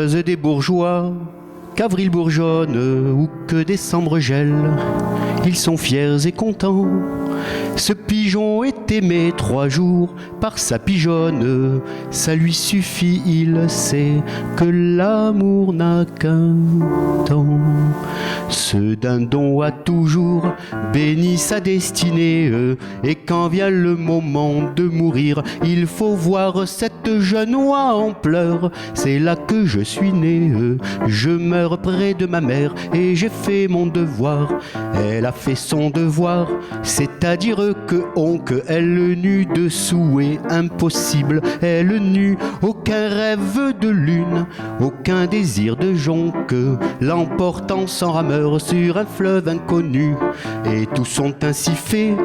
soise des bourgeois, qu'avril bourgeonne ou que décembre gèle, ils sont fiers et contents. Ce pigeon est aimé 3 jours par sa pigeonne, ça lui suffit, il sait que l'amour n'a qu'un temps. Ce dindon a toujours béni sa destinée, et quand vient le moment de mourir, il faut voir cette jeune oie en pleurs. C'est là que je suis né, je meurs près de ma mère et j'ai fait mon devoir. Elle a fait son devoir, c'est-à-dire qu'elle n'eut de souhait impossible, elle n'eut aucun rêve de lune, aucun désir de jonque, l'emportant sans rameur sur un fleuve inconnu. Et tous sont ainsi faits,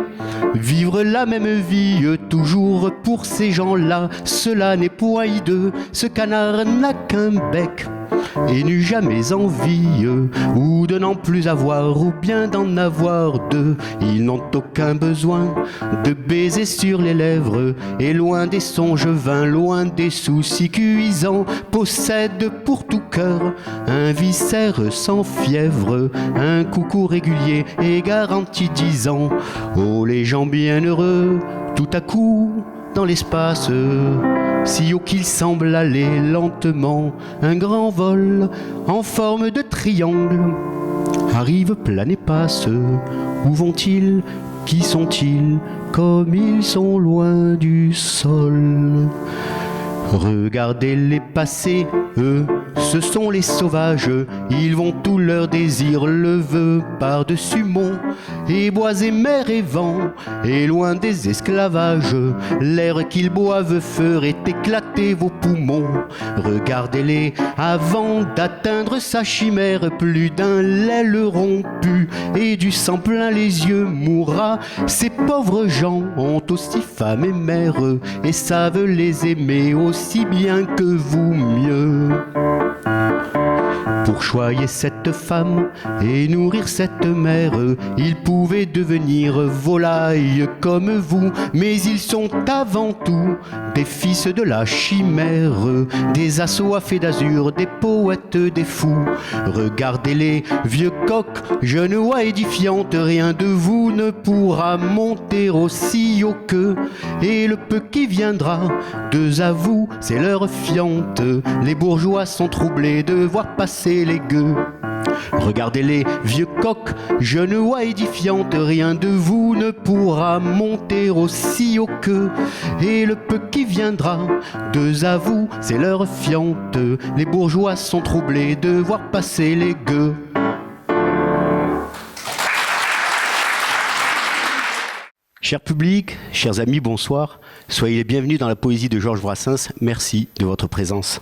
vivre la même vie, toujours pour ces gens-là. Cela n'est point hideux, ce canard n'a qu'un bec et n'eut jamais envie ou de n'en plus avoir ou bien d'en avoir deux. Ils n'ont aucun besoin de baiser sur les lèvres et loin des songes vains, loin des soucis cuisants, possèdent pour tout cœur un viscère sans fièvre, un coucou régulier et garanti 10 ans. Oh les gens bienheureux, tout à coup dans l'espace, si haut qu'il semble aller lentement, un grand vol en forme de triangle arrive, plane et passe. Où vont-ils? Qui sont-ils? Comme ils sont loin du sol. Regardez-les passer, eux, ce sont les sauvages. Ils vont tout leur désir leveux par-dessus monts et bois et mer et vent, et loin des esclavages. L'air qu'ils boivent ferait éclater vos poumons. Regardez-les avant d'atteindre sa chimère. Plus d'un l'aile rompu et du sang plein les yeux mourra. Ces pauvres gens ont aussi femme et mère et savent les aimer aussi bien que vous mieux. Pour choyer cette femme et nourrir cette mère, ils pouvaient devenir volailles comme vous, mais ils sont avant tout des fils de la chimère, des assoiffés d'azur, des poètes, des fous. Regardez-les, vieux coqs, jeunes oies édifiantes, rien de vous ne pourra monter aussi haut qu'eux, et le peu qui viendra, deux à vous, c'est leur fiente. Les bourgeois sont troublés de voir passer les gueux. Regardez-les, vieux coqs, jeunes oies édifiantes, rien de vous ne pourra monter aussi haut qu'eux, et le peu qui viendra, deux à vous, c'est leur fiente. Les bourgeois sont troublés de voir passer les gueux. Cher public, chers amis, bonsoir. Soyez les bienvenus dans la poésie de Georges Brassens. Merci de votre présence.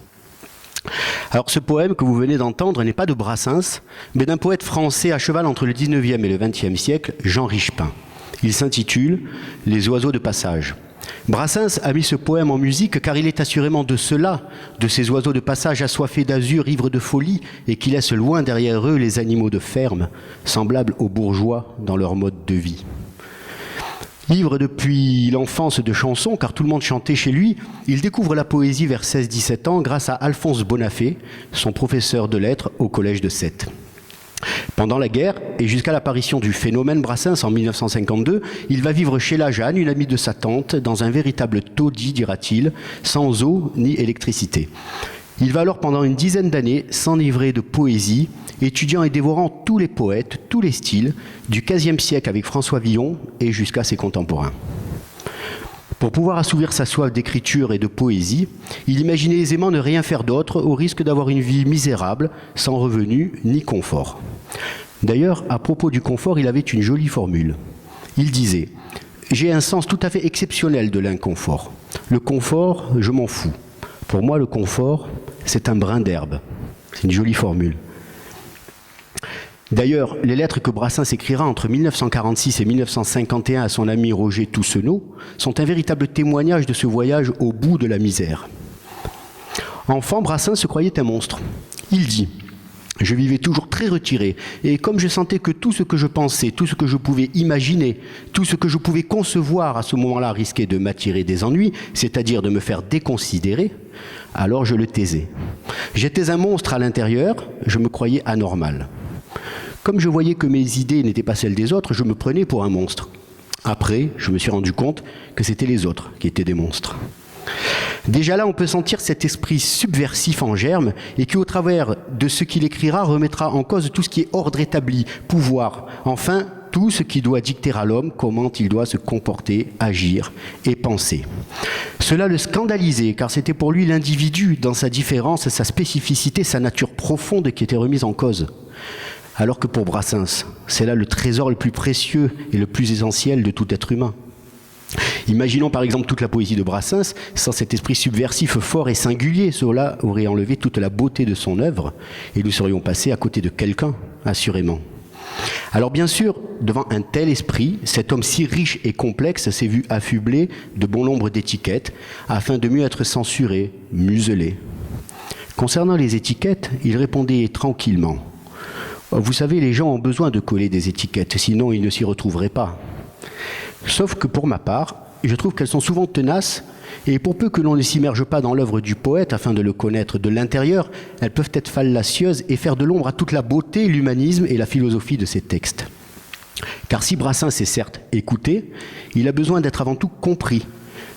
Alors ce poème que vous venez d'entendre n'est pas de Brassens, mais d'un poète français à cheval entre le 19e et le 20e siècle, Jean Richepin. Il s'intitule « Les oiseaux de passage ». Brassens a mis ce poème en musique car il est assurément de ceux-là, de ces oiseaux de passage assoiffés d'azur, ivres de folie, et qui laissent loin derrière eux les animaux de ferme, semblables aux bourgeois dans leur mode de vie. Ivre depuis l'enfance de chansons, car tout le monde chantait chez lui, il découvre la poésie vers 16-17 ans grâce à Alphonse Bonafé, son professeur de lettres au collège de Sète. Pendant la guerre, et jusqu'à l'apparition du phénomène Brassens en 1952, il va vivre chez la Jeanne, une amie de sa tante, dans un véritable taudis, dira-t-il, sans eau ni électricité. Il va alors pendant une dizaine d'années s'enivrer de poésie, étudiant et dévorant tous les poètes, tous les styles, du XVe siècle avec François Villon et jusqu'à ses contemporains. Pour pouvoir assouvir sa soif d'écriture et de poésie, il imaginait aisément ne rien faire d'autre au risque d'avoir une vie misérable, sans revenus ni confort. D'ailleurs, à propos du confort, il avait une jolie formule. Il disait « J'ai un sens tout à fait exceptionnel de l'inconfort. Le confort, je m'en fous. Pour moi, le confort, c'est un brin d'herbe. » C'est une jolie formule. D'ailleurs, les lettres que Brassens écrira entre 1946 et 1951 à son ami Roger Toussenot sont un véritable témoignage de ce voyage au bout de la misère. Enfant, Brassens se croyait un monstre. Il dit Je vivais toujours très retiré, et comme je sentais que tout ce que je pensais, tout ce que je pouvais imaginer, tout ce que je pouvais concevoir à ce moment-là risquait de m'attirer des ennuis, c'est-à-dire de me faire déconsidérer, alors je le taisais. J'étais un monstre à l'intérieur, je me croyais anormal. Comme je voyais que mes idées n'étaient pas celles des autres, je me prenais pour un monstre. Après, je me suis rendu compte que c'était les autres qui étaient des monstres. Déjà là, on peut sentir cet esprit subversif en germe et qui, au travers de ce qu'il écrira, remettra en cause tout ce qui est ordre établi, pouvoir, enfin, tout ce qui doit dicter à l'homme comment il doit se comporter, agir et penser. Cela le scandalisait, car c'était pour lui l'individu, dans sa différence, sa spécificité, sa nature profonde qui était remise en cause. Alors que pour Brassens, c'est là le trésor le plus précieux et le plus essentiel de tout être humain. Imaginons par exemple toute la poésie de Brassens, sans cet esprit subversif fort et singulier, cela aurait enlevé toute la beauté de son œuvre, et nous serions passés à côté de quelqu'un, assurément. Alors bien sûr, devant un tel esprit, cet homme si riche et complexe s'est vu affublé de bon nombre d'étiquettes, afin de mieux être censuré, muselé. Concernant les étiquettes, il répondait tranquillement. Vous savez, les gens ont besoin de coller des étiquettes, sinon ils ne s'y retrouveraient pas. Sauf que pour ma part, je trouve qu'elles sont souvent tenaces, et pour peu que l'on ne s'immerge pas dans l'œuvre du poète afin de le connaître de l'intérieur, elles peuvent être fallacieuses et faire de l'ombre à toute la beauté, l'humanisme et la philosophie de ces textes. Car si Brassens est certes écouté, il a besoin d'être avant tout compris.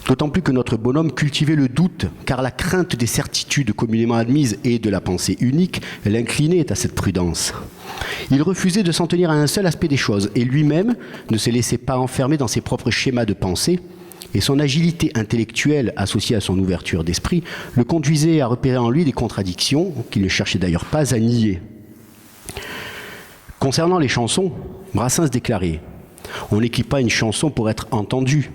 D'autant plus que notre bonhomme cultivait le doute, car la crainte des certitudes communément admises et de la pensée unique l'inclinait à cette prudence. Il refusait de s'en tenir à un seul aspect des choses, et lui-même ne se laissait pas enfermer dans ses propres schémas de pensée, et son agilité intellectuelle, associée à son ouverture d'esprit, le conduisait à repérer en lui des contradictions qu'il ne cherchait d'ailleurs pas à nier. Concernant les chansons, Brassens déclarait « On n'écrit pas une chanson pour être entendue.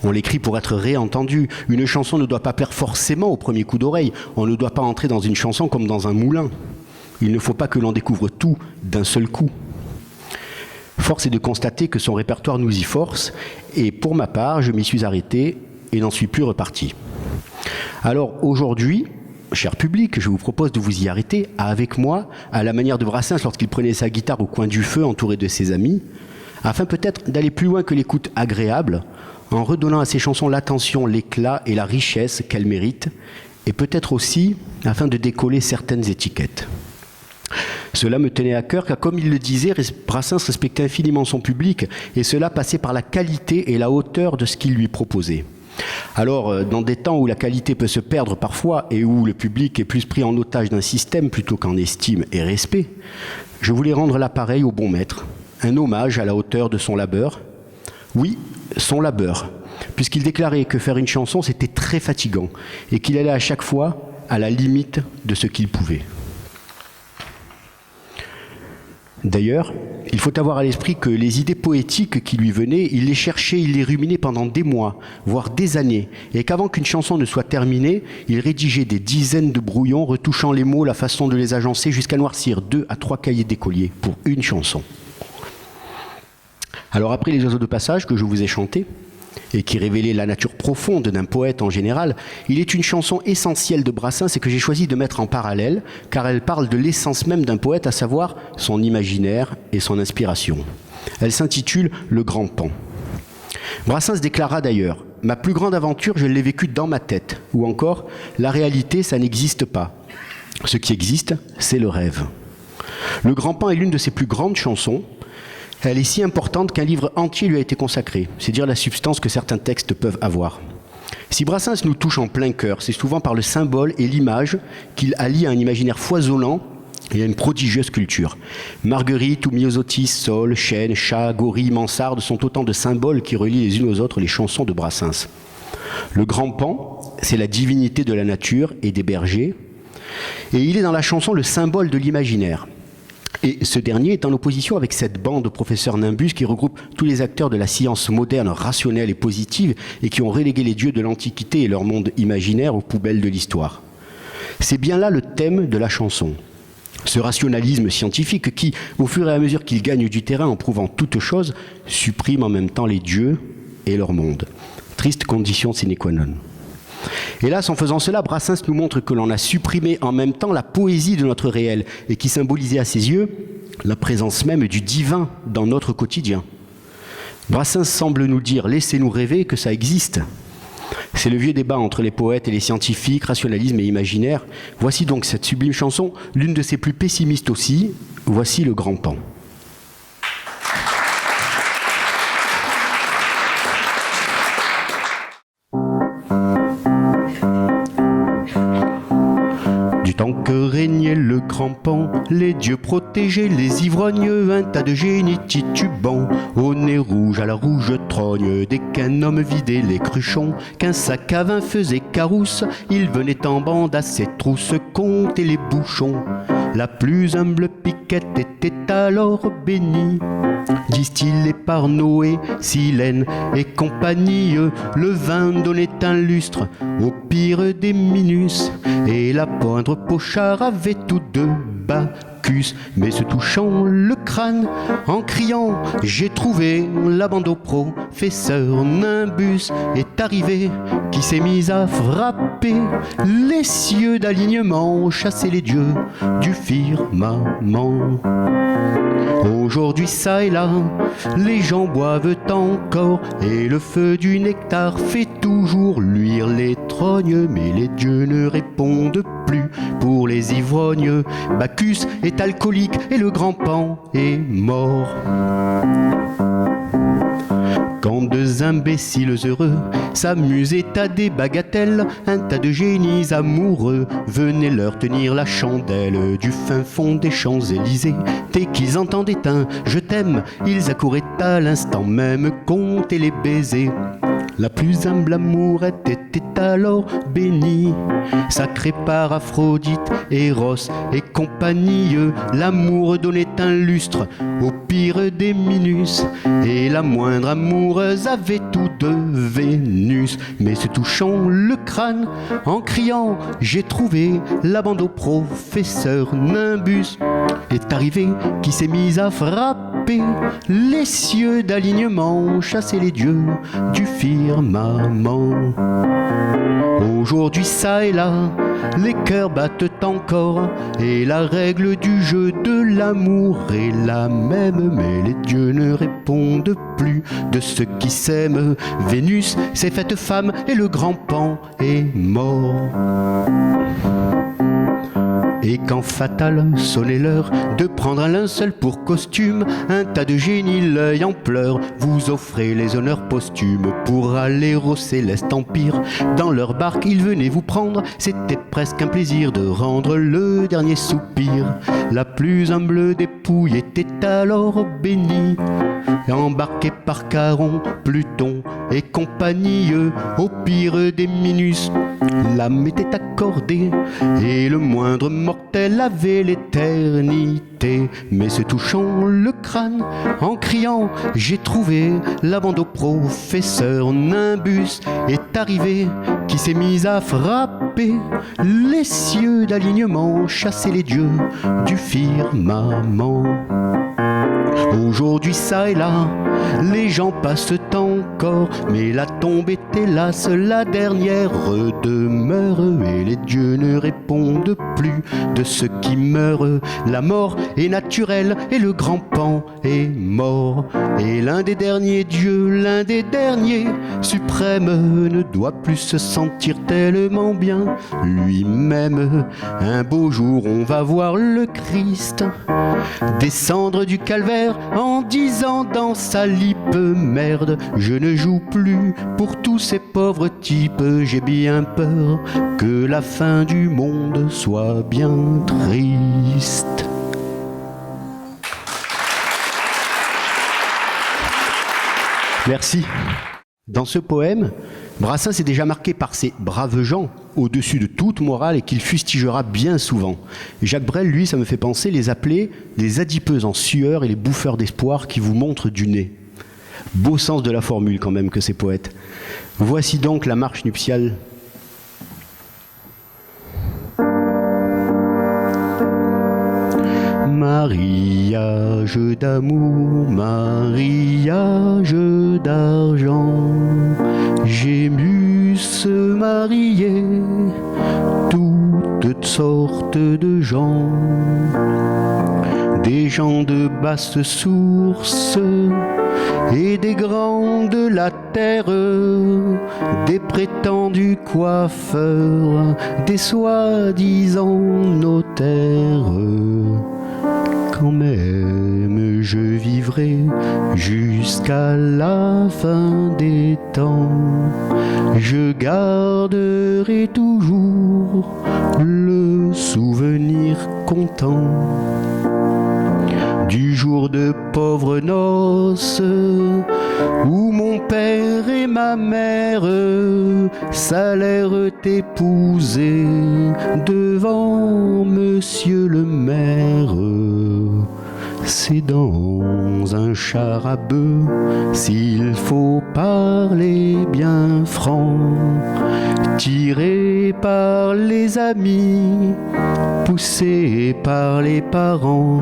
On l'écrit pour être réentendu. Une chanson ne doit pas plaire forcément au premier coup d'oreille. On ne doit pas entrer dans une chanson comme dans un moulin. Il ne faut pas que l'on découvre tout d'un seul coup. » Force est de constater que son répertoire nous y force, et pour ma part, je m'y suis arrêté et n'en suis plus reparti. Alors aujourd'hui, cher public, je vous propose de vous y arrêter avec moi, à la manière de Brassens lorsqu'il prenait sa guitare au coin du feu entouré de ses amis, afin peut-être d'aller plus loin que l'écoute agréable, en redonnant à ces chansons l'attention, l'éclat et la richesse qu'elles méritent, et peut-être aussi afin de décoller certaines étiquettes. Cela me tenait à cœur, car comme il le disait, Brassens respectait infiniment son public, et cela passait par la qualité et la hauteur de ce qu'il lui proposait. Alors, dans des temps où la qualité peut se perdre parfois, et où le public est plus pris en otage d'un système plutôt qu'en estime et respect, je voulais rendre l'appareil au bon maître, un hommage à la hauteur de son labeur. Oui, son labeur, puisqu'il déclarait que faire une chanson, c'était très fatigant, et qu'il allait à chaque fois à la limite de ce qu'il pouvait. D'ailleurs, il faut avoir à l'esprit que les idées poétiques qui lui venaient, il les cherchait, il les ruminait pendant des mois, voire des années, et qu'avant qu'une chanson ne soit terminée, il rédigeait des dizaines de brouillons, retouchant les mots, la façon de les agencer, jusqu'à noircir 2 à 3 cahiers d'écolier pour une chanson. Alors après les oiseaux de passage que je vous ai chantés, et qui révélait la nature profonde d'un poète en général, il est une chanson essentielle de Brassens et que j'ai choisi de mettre en parallèle, car elle parle de l'essence même d'un poète, à savoir son imaginaire et son inspiration. Elle s'intitule « Le Grand Pan ». Brassens déclara d'ailleurs « Ma plus grande aventure, je l'ai vécue dans ma tête » ou encore « La réalité, ça n'existe pas. Ce qui existe, c'est le rêve ». Le Grand Pan est l'une de ses plus grandes chansons. Elle est si importante qu'un livre entier lui a été consacré. C'est dire la substance que certains textes peuvent avoir. Si Brassens nous touche en plein cœur, c'est souvent par le symbole et l'image qu'il allie à un imaginaire foisonnant et à une prodigieuse culture. Marguerite ou myosotis, sol, chêne, chat, gorille, mansarde sont autant de symboles qui relient les unes aux autres les chansons de Brassens. Le Grand Pan, c'est la divinité de la nature et des bergers, et il est dans la chanson le symbole de l'imaginaire. Et ce dernier est en opposition avec cette bande de professeurs Nimbus qui regroupe tous les acteurs de la science moderne, rationnelle et positive et qui ont relégué les dieux de l'Antiquité et leur monde imaginaire aux poubelles de l'histoire. C'est bien là le thème de la chanson. Ce rationalisme scientifique qui, au fur et à mesure qu'il gagne du terrain en prouvant toute chose, supprime en même temps les dieux et leur monde. Triste condition sine qua non. Hélas, en faisant cela, Brassens nous montre que l'on a supprimé en même temps la poésie de notre réel et qui symbolisait à ses yeux la présence même du divin dans notre quotidien. Brassens semble nous dire « laissez-nous rêver que ça existe ». C'est le vieux débat entre les poètes et les scientifiques, rationalisme et imaginaire. Voici donc cette sublime chanson, l'une de ses plus pessimistes aussi. Voici le grand pan. Du temps que régnait le grand pan, les dieux protégeaient les ivrognes, un tas de génies titubants, au nez rouge à la rouge trogne, dès qu'un homme vidait les cruchons, qu'un sac à vin faisait carousse, il venait en bande à ses trousses compter les bouchons. La plus humble piquette était alors bénie, distillée par Noé, Silène et compagnie. Le vin donnait un lustre au pire des Minus, et la poindre Pochard avait tous deux Bacchus, mais se touchant le crâne en criant « J'ai trouvé !» la bande au professeur Nimbus est arrivé, qui s'est mis à frapper les cieux d'alignement, chasser les dieux du firmament. Aujourd'hui, ça et là, les gens boivent encore, et le feu du nectar fait toujours luire les trognes, mais les dieux ne répondent plus pour les ivrognes. Bacchus est alcoolique et le grand pan est mort. Quand deux imbéciles heureux s'amusaient à des bagatelles, un tas de génies amoureux venaient leur tenir la chandelle du fin fond des Champs-Élysées. Dès qu'ils entendaient un « je t'aime », ils accouraient à l'instant même compter les baisers. La plus humble amourette était alors bénie, sacrée par Aphrodite, Eros et compagnie. L'amour donnait un lustre au pire des Minus, et la moindre amoureuse avait tous deux Vénus. Mais se touchant le crâne en criant « J'ai trouvé !» la bande au professeur Nimbus est arrivé, qui s'est mis à frapper les cieux d'alignement, chasser les dieux du firmament. Aujourd'hui, ça et là, les cœurs battent encore, et la règle du jeu de l'amour est la même, mais les dieux ne répondent plus de ceux qui s'aiment. Vénus s'est faite femme et le grand pan est mort. Et quand fatal sonnait l'heure de prendre un linceul pour costume, un tas de génies l'œil en pleurs vous offraient les honneurs posthumes pour aller au céleste empire. Dans leur barque ils venaient vous prendre, c'était presque un plaisir de rendre le dernier soupir. La plus humble dépouille était alors bénie, embarquée par Charon, Pluton et compagnie. Au pire des Minus, l'âme était accordée, et le moindre mortel avait l'éternité. Mais se touchant le crâne en criant « J'ai trouvé !» la bande au professeur Nimbus est arrivé, qui s'est mis à frapper les cieux d'alignement, chasser les dieux du firmament. Aujourd'hui, ça et là, les gens passent encore, mais la tombe est hélas la dernière demeure, et les dieux ne répondent plus de ceux qui meurent. La mort est naturelle et le grand pan est mort, et l'un des derniers dieux, l'un des derniers suprêmes ne doit plus se sentir tellement bien lui-même. Un beau jour on va voir le Christ descendre du calvaire en disant dans sa lippe « Merde, je ne joue plus pour tous ces pauvres types, j'ai bien peur que la fin du monde soit bien triste. » Merci. Dans ce poème, Brassens est déjà marqué par ces braves gens au-dessus de toute morale et qu'il fustigera bien souvent. Jacques Brel, lui, ça me fait penser les appeler les adipeux en sueur et les bouffeurs d'espoir qui vous montrent du nez. Beau sens de la formule quand même que ces poètes. Voici donc la marche nuptiale. Mariage d'amour, mariage d'argent, j'ai mu ce mariage contrarier toutes sortes de gens, des gens de basse source et des grands de la terre, des prétendus coiffeurs, des soi-disant notaires. Quand même je vivrai jusqu'à la fin des temps, je garderai toujours le souvenir content du jour de pauvres noces où mon père et ma mère s'allèrent épouser devant monsieur le maire. C'est dans un char à bœuf, s'il faut parler bien franc, tiré par les amis, poussé par les parents,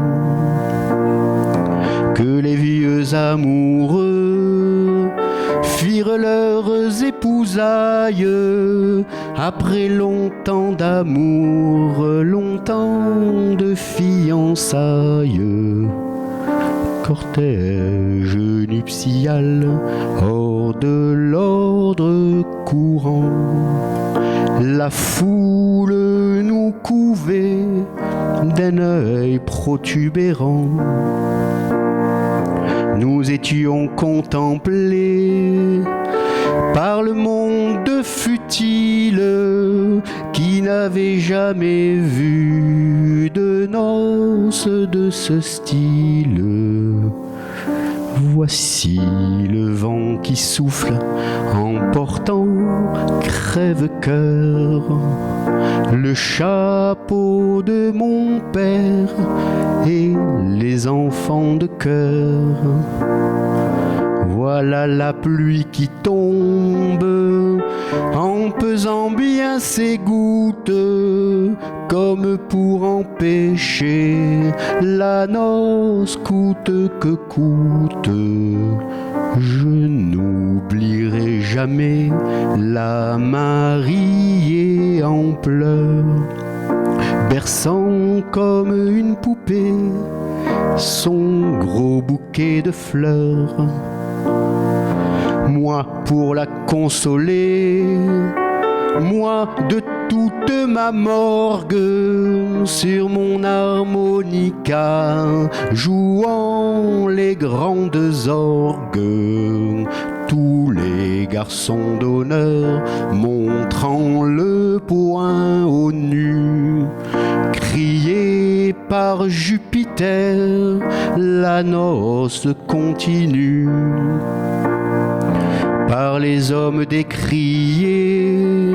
que les vieux amoureux firent leurs épousailles après longtemps d'amour, longtemps de fiançailles. Cortège nuptial hors de l'ordre courant, la foule nous couvait d'un œil protubérant. Nous étions contemplés par le monde futile qui n'avait jamais vu de noces de ce style. Voici le vent qui souffle emportant crève-cœur le chapeau de mon père et les enfants de cœur. Voilà la pluie qui tombe en pesant bien ses gouttes, comme pour empêcher la noce coûte que coûte. Je n'oublierai jamais la mariée en pleurs, berçant comme une poupée son gros bouquet de fleurs. Moi pour la consoler, moi de toute ma morgue, sur mon harmonica, jouant les grandes orgues, tous les garçons d'honneur montrant le poing au nu, criés par Jupiter, la noce continue. Par les hommes décriés,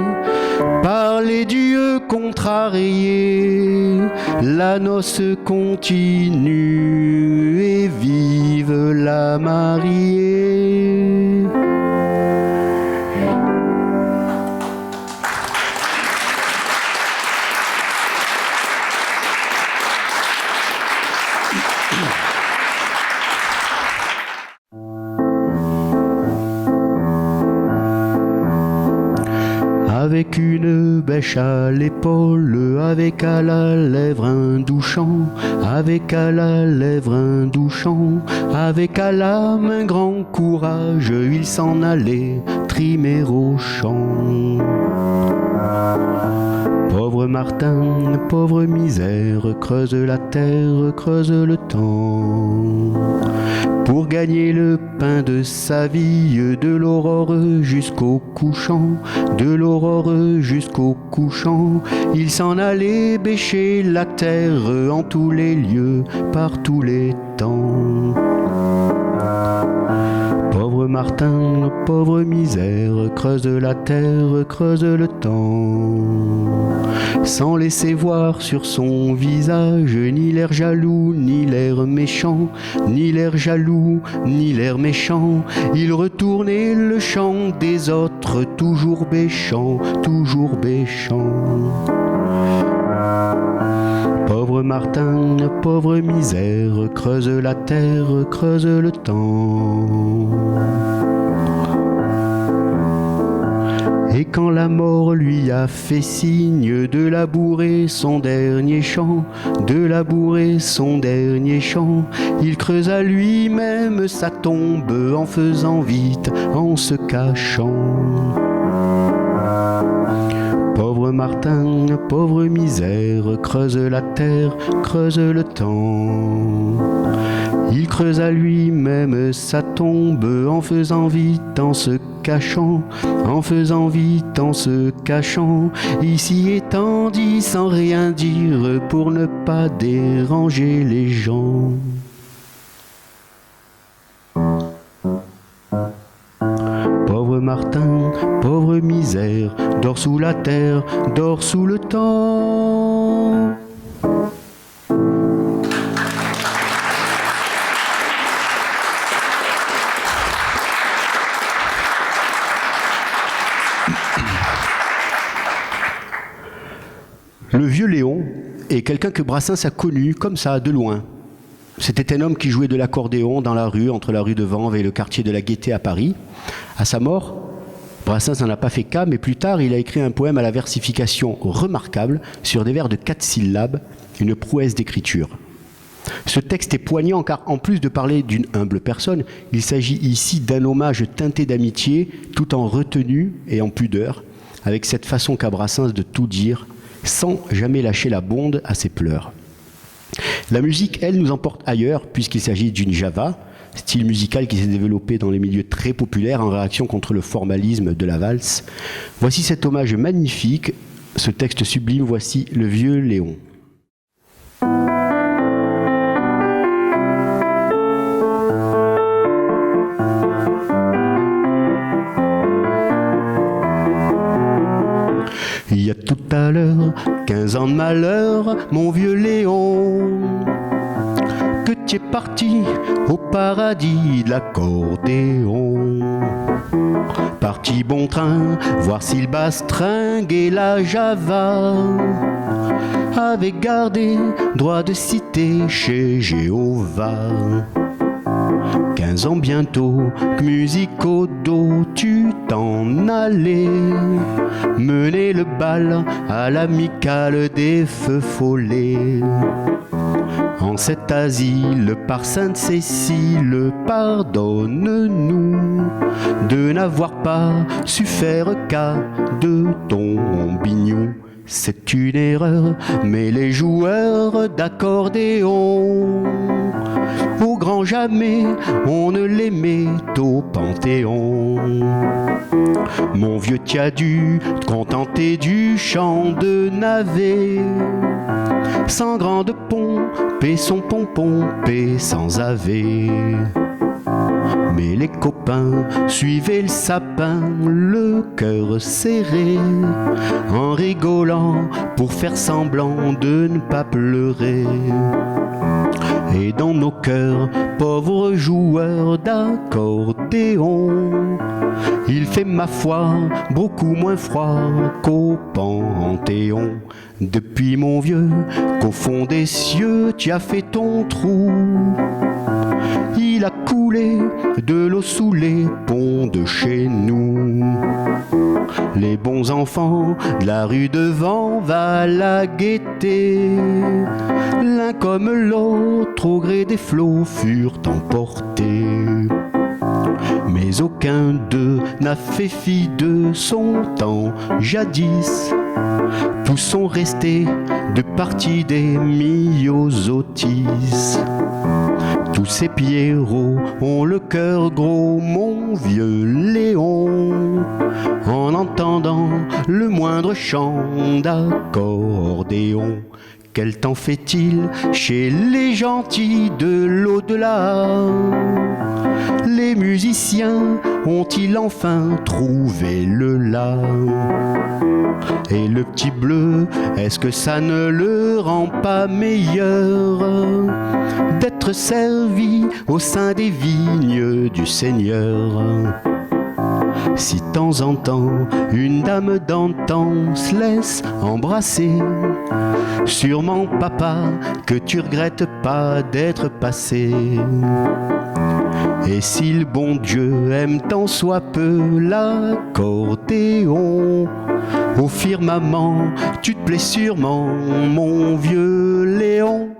par les dieux contrariés, la noce continue et vive la mariée. Avec une bêche à l'épaule, avec à la lèvre un doux chant, avec à la lèvre un doux chant, avec à l'âme un grand courage, il s'en allait trimer au champ. Pauvre Martin, pauvre misère, creuse la terre, creuse le temps, pour gagner le pain de sa vie, de l'aurore jusqu'au couchant, de l'aurore jusqu'au couchant, il s'en allait bêcher la terre en tous les lieux, par tous les temps. Pauvre Martin, pauvre misère, creuse la terre, creuse le temps, sans laisser voir sur son visage ni l'air jaloux, ni l'air méchant, ni l'air jaloux, ni l'air méchant. Il retournait le chant des autres, toujours bêchant, toujours bêchant. Pauvre Martin, pauvre misère, creuse la terre, creuse le temps. Et quand la mort lui a fait signe de labourer son dernier champ, de labourer son dernier champ, il creusa lui-même sa tombe en faisant vite, en se cachant. Pauvre Martin, pauvre misère, creuse la terre, creuse le temps. Il creusa lui-même sa tombe en faisant vite, en se cachant, en faisant vite, en se cachant. Il s'y étendit sans rien dire pour ne pas déranger les gens. Pauvre Martin, pauvre misère, dors sous la terre, dors sous le temps. Le vieux Léon est quelqu'un que Brassens a connu comme ça, de loin. C'était un homme qui jouait de l'accordéon dans la rue, entre la rue de Vanves et le quartier de la Gaîté à Paris. À sa mort, Brassens n'en a pas fait cas, mais plus tard, il a écrit un poème à la versification remarquable sur des vers de 4 syllabes, une prouesse d'écriture. Ce texte est poignant car en plus de parler d'une humble personne, il s'agit ici d'un hommage teinté d'amitié, tout en retenue et en pudeur, avec cette façon qu'a Brassens de tout dire, sans jamais lâcher la bonde à ses pleurs. La musique, elle, nous emporte ailleurs, puisqu'il s'agit d'une java, style musical qui s'est développé dans les milieux très populaires en réaction contre le formalisme de la valse. Voici cet hommage magnifique, ce texte sublime, voici le vieux Léon. Il y a tout à l'heure 15 ans de malheur, mon vieux Léon, que tu es parti au paradis de l'accordéon. Parti bon train, voir s'il bastringue et la java, avait gardé droit de citer chez Jéhovah. 15 ans bientôt, que musique au dos, tu t'en allais mener le bal à l'amicale des feux follets. En cet asile, par Sainte-Cécile, pardonne-nous de n'avoir pas su faire cas de ton bignou. C'est une erreur, mais les joueurs d'accordéon, au grand jamais, on ne les met au Panthéon. Mon vieux, t'as dû te contenter du chant de navet, sans grande pompe et son pompon et sans ave. Mais les copains suivaient le sapin, le cœur serré, en rigolant pour faire semblant de ne pas pleurer. Et dans nos cœurs, pauvres joueurs d'accordéon, il fait ma foi beaucoup moins froid qu'au Panthéon. Depuis mon vieux, qu'au fond des cieux, tu as fait ton trou, il a coulé de l'eau sous les ponts de chez nous. Les bons enfants de la rue devant va la Gaîté, l'un comme l'autre au gré des flots furent emportés. Mais aucun d'eux n'a fait fi de son temps jadis, tous sont restés de partie des myosotis. Tous ces pierrots ont le cœur gros, mon vieux Léon, en entendant le moindre chant d'accordéon. Quel temps fait-il chez les gentils de l'au-delà? Les musiciens ont-ils enfin trouvé le la? Et le petit bleu, est-ce que ça ne le rend pas meilleur d'être servi au sein des vignes du Seigneur? Si de temps en temps une dame d'antan se laisse embrasser, sûrement papa que tu regrettes pas d'être passé. Et si le bon Dieu aime tant soit peu l'accordéon, au firmament, tu te plais sûrement, mon vieux Léon.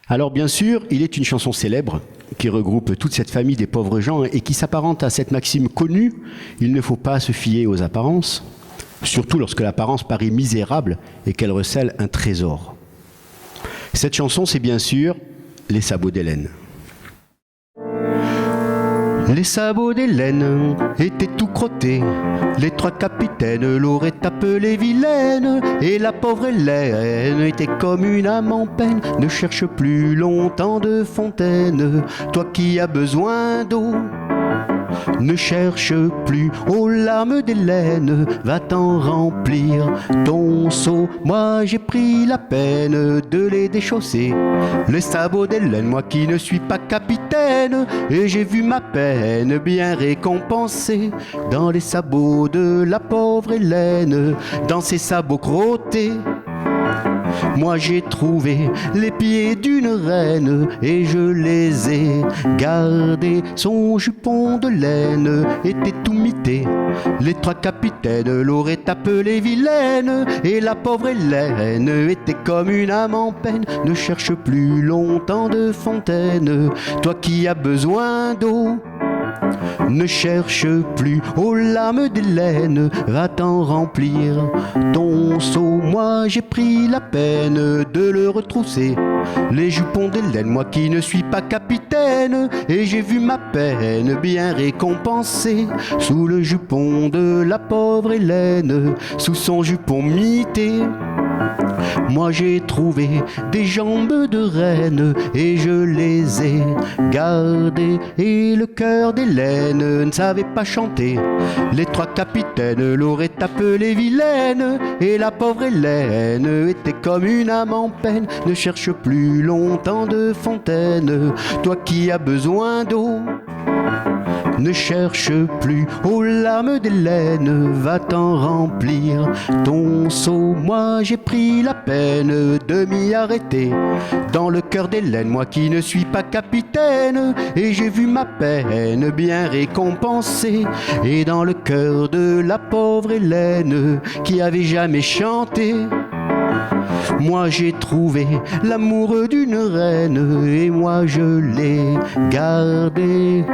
Alors bien sûr, il est une chanson célèbre qui regroupe toute cette famille des pauvres gens et qui s'apparente à cette maxime connue: il ne faut pas se fier aux apparences, surtout lorsque l'apparence paraît misérable et qu'elle recèle un trésor. Cette chanson, c'est bien sûr Les sabots d'Hélène. Les sabots d'Hélène étaient tout crottés, les trois capitaines l'auraient appelée vilaine, et la pauvre Hélène était comme une âme en peine. Ne cherche plus longtemps de fontaine, toi qui as besoin d'eau. Ne cherche plus aux larmes d'Hélène, va t'en remplir ton seau. Moi j'ai pris la peine de les déchausser, les sabots d'Hélène, moi qui ne suis pas capitaine, et j'ai vu ma peine bien récompensée dans les sabots de la pauvre Hélène, dans ses sabots crottés. Moi j'ai trouvé les pieds d'une reine et je les ai gardés. Son jupon de laine était tout mité, les trois capitaines l'auraient appelée vilaine, et la pauvre Hélène était comme une âme en peine. Ne cherche plus longtemps de fontaine, toi qui as besoin d'eau. Ne cherche plus aux larmes d'Hélène, va t'en remplir ton seau. Moi j'ai pris la peine de le retrousser, les jupons d'Hélène, moi qui ne suis pas capitaine, et j'ai vu ma peine bien récompensée sous le jupon de la pauvre Hélène, sous son jupon mité. Moi j'ai trouvé des jambes de reine et je les ai gardées, et le cœur d'Hélène ne savait pas chanter, les trois capitaines l'auraient appelée vilaine, et la pauvre Hélène était comme une âme en peine. Ne cherche plus longtemps de fontaine, toi qui as besoin d'eau. Ne cherche plus aux larmes d'Hélène, va t'en remplir ton seau. Moi j'ai pris la peine de m'y arrêter dans le cœur d'Hélène, moi qui ne suis pas capitaine, et j'ai vu ma peine bien récompensée, et dans le cœur de la pauvre Hélène qui avait jamais chanté. Moi j'ai trouvé l'amour d'une reine et moi je l'ai gardé.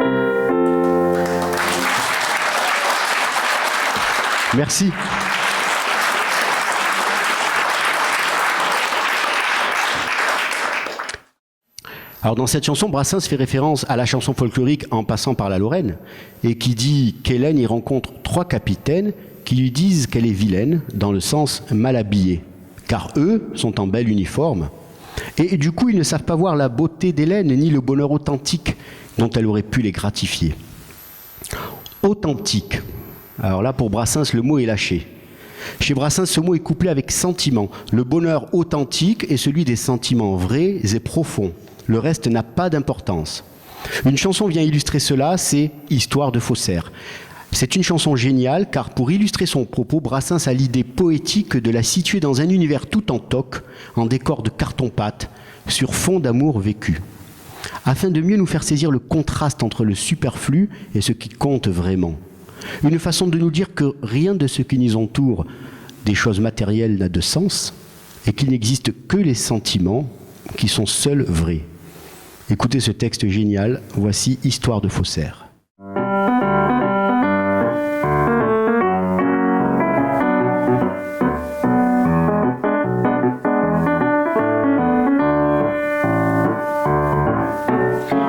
Merci. Alors dans cette chanson, Brassens fait référence à la chanson folklorique En passant par la Lorraine, et qui dit qu'Hélène y rencontre trois capitaines qui lui disent qu'elle est vilaine, dans le sens mal habillée, car eux sont en bel uniforme, et du coup ils ne savent pas voir la beauté d'Hélène ni le bonheur authentique dont elle aurait pu les gratifier. Authentique. Alors là, pour Brassens, le mot est lâché. Chez Brassens, ce mot est couplé avec sentiment. Le bonheur authentique est celui des sentiments vrais et profonds. Le reste n'a pas d'importance. Une chanson vient illustrer cela, c'est Histoire de faussaire. C'est une chanson géniale, car pour illustrer son propos, Brassens a l'idée poétique de la situer dans un univers tout en toc, en décor de carton-pâte, sur fond d'amour vécu. Afin de mieux nous faire saisir le contraste entre le superflu et ce qui compte vraiment. Une façon de nous dire que rien de ce qui nous entoure, des choses matérielles, n'a de sens, et qu'il n'existe que les sentiments qui sont seuls vrais. Écoutez ce texte génial, voici Histoire de faussaire.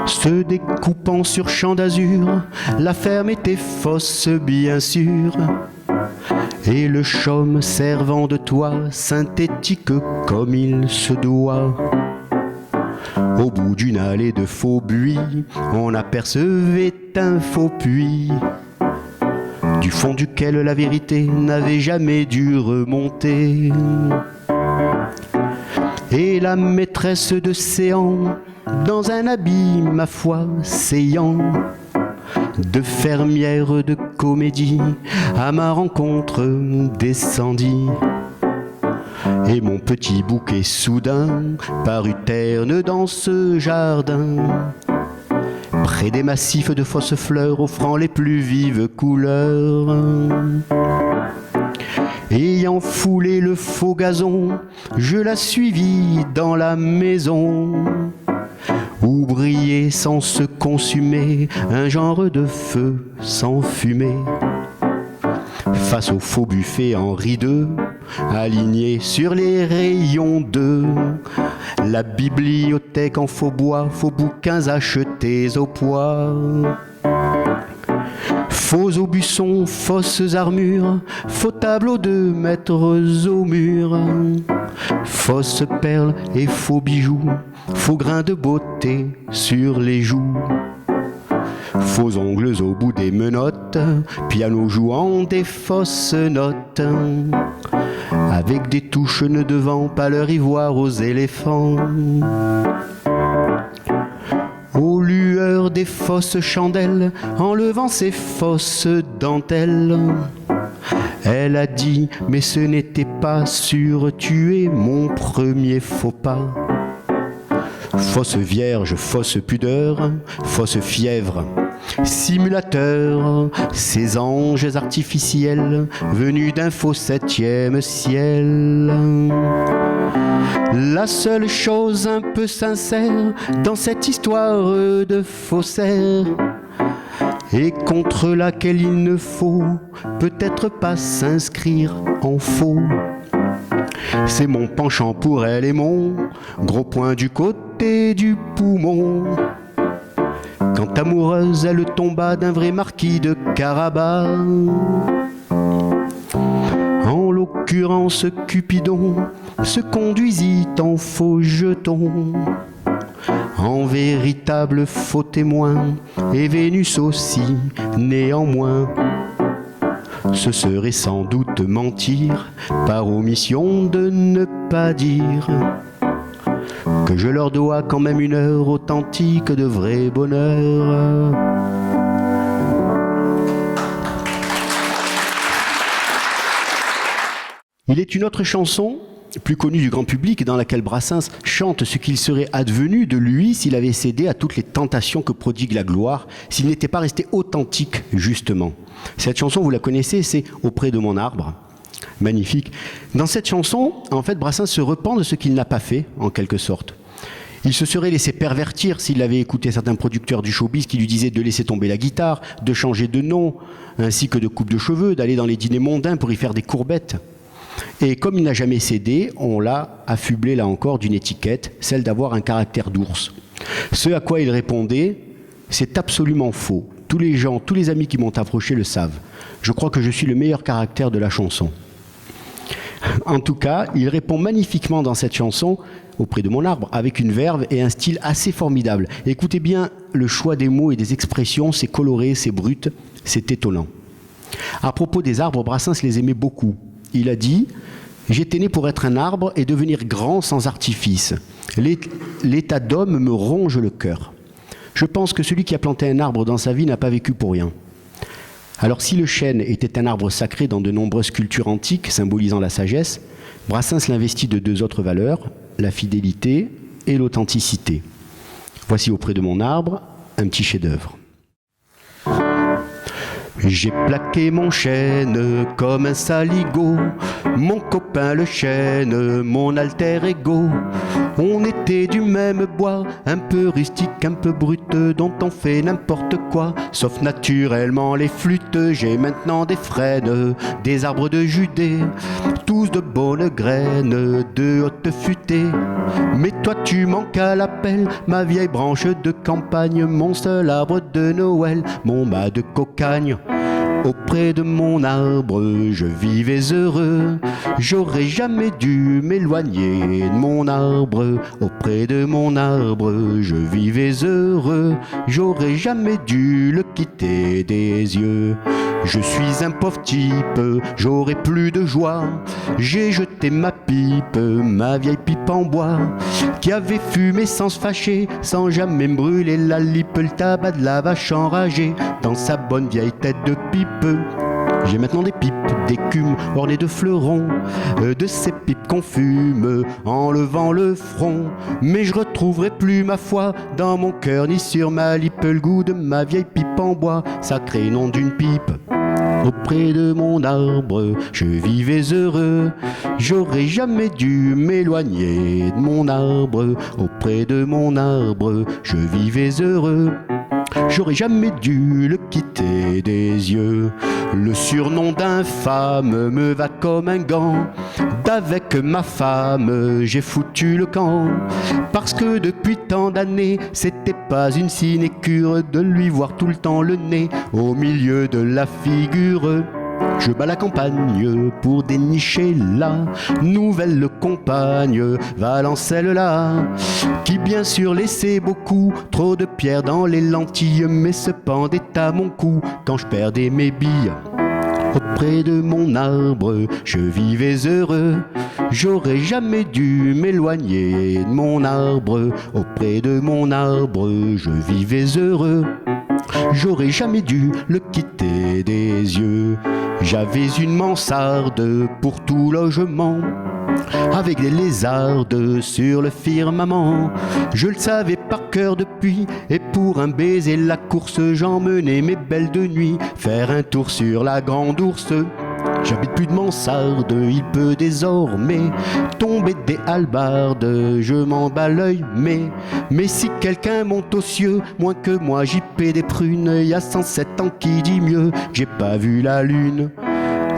Se découpant sur champ d'azur, la ferme était fausse bien sûr, et le chaume servant de toit synthétique comme il se doit. Au bout d'une allée de faux buis, on apercevait un faux puits, du fond duquel la vérité n'avait jamais dû remonter. Et la maîtresse de séant, dans un habit, ma foi, séant, de fermière de comédie, à ma rencontre descendit. Et mon petit bouquet soudain parut terne dans ce jardin, près des massifs de fausses fleurs offrant les plus vives couleurs. Ayant foulé le faux gazon, je la suivis dans la maison, où brillait sans se consumer un genre de feu sans fumée. Face au faux buffet Henri II, aligné sur les rayons d'œufs, la bibliothèque en faux bois, faux bouquins achetés au poids. Faux aubusson, fausses armures, faux tableaux de maîtres au mur, fausses perles et faux bijoux, faux grains de beauté sur les joues. Faux ongles au bout des menottes, piano jouant des fausses notes, avec des touches nœuds devant, pâleur ivoire aux éléphants. Aux lueurs des fausses chandelles, enlevant ses fausses dentelles, elle a dit, mais ce n'était pas sûr, tu es mon premier faux pas. Fausse vierge, fausse pudeur, fausse fièvre, simulateur, ces anges artificiels venus d'un faux septième ciel. La seule chose un peu sincère dans cette histoire de faussaire, et contre laquelle il ne faut peut-être pas s'inscrire en faux, c'est mon penchant pour elle et mon gros point du côté du poumon. Quand amoureuse, elle tomba d'un vrai marquis de Carabas. En l'occurrence, Cupidon se conduisit en faux jeton, en véritable faux témoin, et Vénus aussi, néanmoins. Ce serait sans doute mentir, par omission de ne pas dire que je leur dois quand même une heure authentique de vrai bonheur. Il est une autre chanson, plus connue du grand public, dans laquelle Brassens chante ce qu'il serait advenu de lui s'il avait cédé à toutes les tentations que prodigue la gloire, s'il n'était pas resté authentique, justement. Cette chanson, vous la connaissez, c'est « Auprès de mon arbre ». Magnifique. Dans cette chanson, en fait, Brassens se repent de ce qu'il n'a pas fait, en quelque sorte. Il se serait laissé pervertir s'il avait écouté certains producteurs du showbiz qui lui disaient de laisser tomber la guitare, de changer de nom, ainsi que de coupe de cheveux, d'aller dans les dîners mondains pour y faire des courbettes. Et comme il n'a jamais cédé, on l'a affublé là encore d'une étiquette, celle d'avoir un caractère d'ours. Ce à quoi il répondait, c'est absolument faux. Tous les gens, tous les amis qui m'ont approché le savent. Je crois que je suis le meilleur caractère de la chanson. En tout cas, il répond magnifiquement dans cette chanson, Auprès de mon arbre, avec une verve et un style assez formidable. Écoutez bien le choix des mots et des expressions, c'est coloré, c'est brut, c'est étonnant. À propos des arbres, Brassens les aimait beaucoup. Il a dit « J'étais né pour être un arbre et devenir grand sans artifice. L'état d'homme me ronge le cœur. Je pense que celui qui a planté un arbre dans sa vie n'a pas vécu pour rien. » Alors si le chêne était un arbre sacré dans de nombreuses cultures antiques, symbolisant la sagesse, Brassens l'investit de deux autres valeurs, la fidélité et l'authenticité. Voici Auprès de mon arbre, un petit chef-d'œuvre. J'ai plaqué mon chêne comme un saligot, mon copain le chêne, mon alter ego. On était du même bois, un peu rustique, un peu brut, dont on fait n'importe quoi, sauf naturellement les flûtes. J'ai maintenant des frênes, des arbres de Judée, tous de bonnes graines, de haute futée. Mais toi tu manques à l'appel, ma vieille branche de campagne, mon seul arbre de Noël, mon mât de cocagne. Auprès de mon arbre, je vivais heureux. J'aurais jamais dû m'éloigner de mon arbre. Auprès de mon arbre, je vivais heureux. J'aurais jamais dû le quitter des yeux. Je suis un pauvre type, j'aurais plus de joie. J'ai jeté ma pipe, ma vieille pipe en bois, qui avait fumé sans se fâcher, sans jamais me brûler la lippe, le tabac de la vache enragée dans sa bonne vieille tête de pipe. J'ai maintenant des pipes d'écume ornées de fleurons, de ces pipes qu'on fume en levant le front. Mais je retrouverai plus ma foi dans mon cœur ni sur ma lippe le goût de ma vieille pipe en bois, sacré nom d'une pipe. Auprès de mon arbre, je vivais heureux. J'aurais jamais dû m'éloigner de mon arbre. Auprès de mon arbre, je vivais heureux. J'aurais jamais dû le quitter des yeux. Le surnom d'infâme me va comme un gant. D'avec ma femme, j'ai foutu le camp. Parce que depuis tant d'années, c'était pas une sinécure de lui voir tout le temps le nez au milieu de la figure. Je bats la campagne pour dénicher la nouvelle compagne, Valancelle-là, qui bien sûr laissait beaucoup trop de pierres dans les lentilles, mais se pendait à mon cou quand je perdais mes billes. Auprès de mon arbre, je vivais heureux. J'aurais jamais dû m'éloigner de mon arbre. Auprès de mon arbre, je vivais heureux. J'aurais jamais dû le quitter des yeux. J'avais une mansarde pour tout logement, avec des lézardes sur le firmament. Je le savais par cœur depuis, et pour un baiser la course, j'emmenais mes belles de nuit faire un tour sur la grande ourse. J'habite plus de mansarde, il peut désormais tomber des hallebardes, je m'en bats l'œil, mais si quelqu'un monte aux cieux, moins que moi j'y paie des prunes, y a 107 ans qui dit mieux que j'ai pas vu la lune.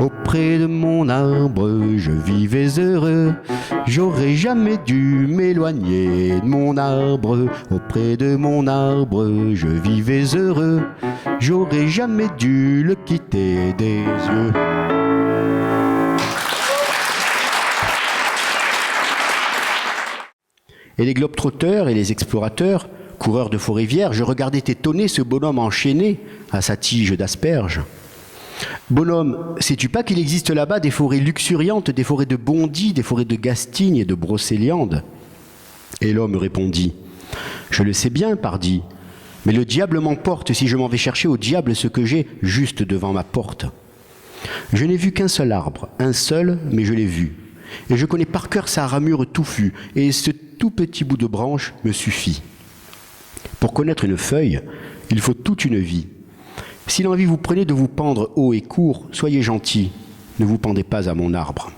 Auprès de mon arbre, je vivais heureux. J'aurais jamais dû m'éloigner de mon arbre. Auprès de mon arbre, je vivais heureux. J'aurais jamais dû le quitter des yeux. Et les globetrotteurs et les explorateurs, coureurs de forêts vierges, regardaient étonnés ce bonhomme enchaîné à sa tige d'asperges. Bonhomme, sais-tu pas qu'il existe là-bas des forêts luxuriantes, des forêts de Bondy, des forêts de Gastigne et de Brocéliande? Et l'homme répondit, je le sais bien, pardi, mais le diable m'emporte si je m'en vais chercher au diable ce que j'ai juste devant ma porte. Je n'ai vu qu'un seul arbre, un seul, mais je l'ai vu. Et je connais par cœur sa ramure touffue, et ce tout petit bout de branche me suffit. Pour connaître une feuille, il faut toute une vie. Si l'envie vous prenait de vous pendre haut et court, soyez gentil, ne vous pendez pas à mon arbre.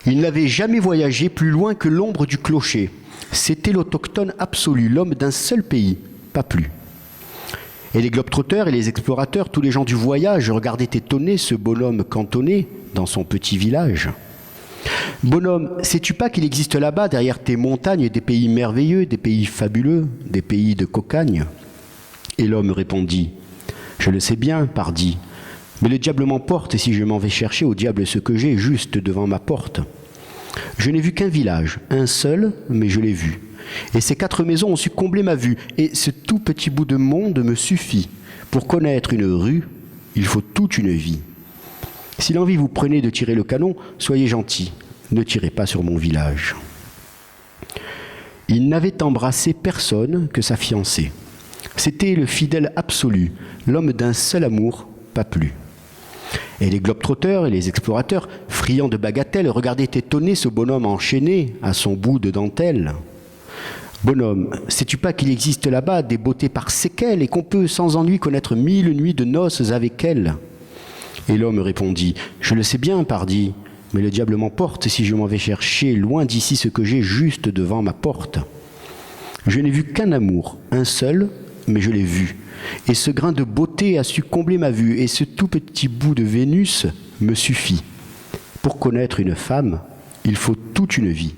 Il n'avait jamais voyagé plus loin que l'ombre du clocher. C'était l'autochtone absolu, l'homme d'un seul pays, pas plus. Et les globetrotteurs et les explorateurs, tous les gens du voyage, regardaient étonnés ce bonhomme cantonné dans son petit village. Bonhomme, sais-tu pas qu'il existe là-bas, derrière tes montagnes, des pays merveilleux, des pays fabuleux, des pays de cocagne? Et l'homme répondit, je le sais bien, pardi, mais le diable m'emporte si je m'en vais chercher au diable ce que j'ai juste devant ma porte. Je n'ai vu qu'un village, un seul, mais je l'ai vu. Et ces 4 maisons ont su combler ma vue, et ce tout petit bout de monde me suffit. Pour connaître une rue, il faut toute une vie. Si l'envie vous prenait de tirer le canon, soyez gentil, ne tirez pas sur mon village. Il n'avait embrassé personne que sa fiancée. C'était le fidèle absolu, l'homme d'un seul amour, pas plus. Et les globetrotteurs et les explorateurs, friands de bagatelles, regardaient étonnés ce bonhomme enchaîné à son bout de dentelle. Bonhomme, sais-tu pas qu'il existe là-bas des beautés par séquelles et qu'on peut sans ennui connaître 1000 nuits de noces avec elles? Et l'homme répondit, je le sais bien, pardi, mais le diable m'emporte si je m'en vais chercher loin d'ici ce que j'ai juste devant ma porte. Je n'ai vu qu'un amour, un seul, mais je l'ai vu. Et ce grain de beauté a su combler ma vue, et ce tout petit bout de Vénus me suffit. Pour connaître une femme, il faut toute une vie.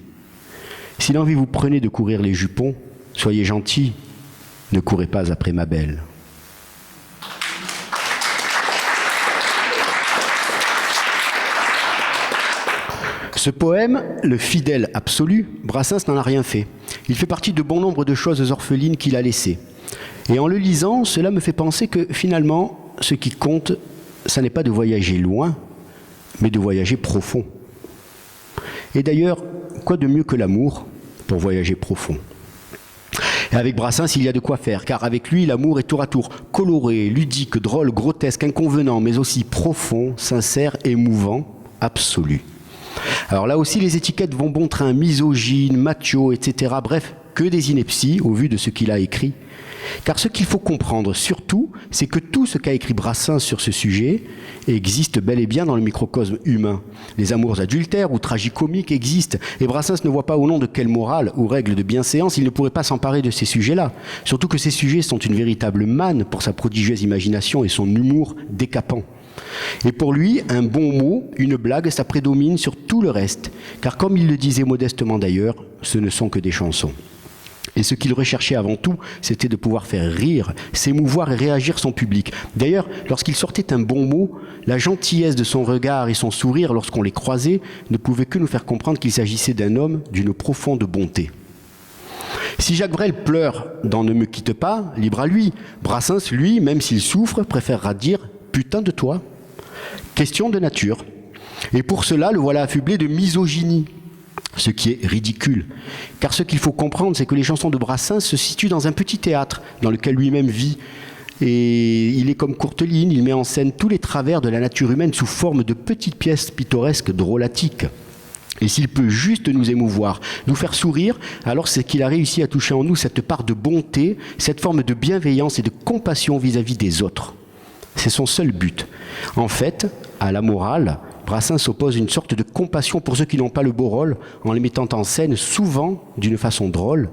Si l'envie vous prenait de courir les jupons, soyez gentil, ne courez pas après ma belle. Ce poème, le fidèle absolu, Brassens n'en a rien fait. Il fait partie de bon nombre de choses orphelines qu'il a laissées. Et en le lisant, cela me fait penser que finalement, ce qui compte, ça n'est pas de voyager loin, mais de voyager profond. Et d'ailleurs, quoi de mieux que l'amour pour voyager profond? Et avec Brassens, il y a de quoi faire, car avec lui, l'amour est tour à tour coloré, ludique, drôle, grotesque, inconvenant, mais aussi profond, sincère, émouvant, absolu. Alors là aussi, les étiquettes vont bon train, misogyne, macho, etc. Bref, que des inepties au vu de ce qu'il a écrit. Car ce qu'il faut comprendre surtout, c'est que tout ce qu'a écrit Brassens sur ce sujet existe bel et bien dans le microcosme humain. Les amours adultères ou tragicomiques existent, et Brassens ne voit pas au nom de quelle morale ou règle de bienséance il ne pourrait pas s'emparer de ces sujets-là. Surtout que ces sujets sont une véritable manne pour sa prodigieuse imagination et son humour décapant. Et pour lui, un bon mot, une blague, ça prédomine sur tout le reste. Car comme il le disait modestement d'ailleurs, ce ne sont que des chansons. Et ce qu'il recherchait avant tout, c'était de pouvoir faire rire, s'émouvoir et réagir son public. D'ailleurs, lorsqu'il sortait un bon mot, la gentillesse de son regard et son sourire lorsqu'on les croisait ne pouvaient que nous faire comprendre qu'il s'agissait d'un homme d'une profonde bonté. Si Jacques Brel pleure dans Ne me quitte pas, libre à lui, Brassens, lui, même s'il souffre, préférera dire « putain de toi ». Question de nature. Et pour cela, le voilà affublé de misogynie. Ce qui est ridicule. Car ce qu'il faut comprendre, c'est que les chansons de Brassens se situent dans un petit théâtre dans lequel lui-même vit. Et il est comme Courteline, il met en scène tous les travers de la nature humaine sous forme de petites pièces pittoresques drôlatiques. Et s'il peut juste nous émouvoir, nous faire sourire, alors c'est qu'il a réussi à toucher en nous cette part de bonté, cette forme de bienveillance et de compassion vis-à-vis des autres. C'est son seul but. En fait, à la morale, Brassens oppose une sorte de compassion pour ceux qui n'ont pas le beau rôle, en les mettant en scène souvent d'une façon drôle,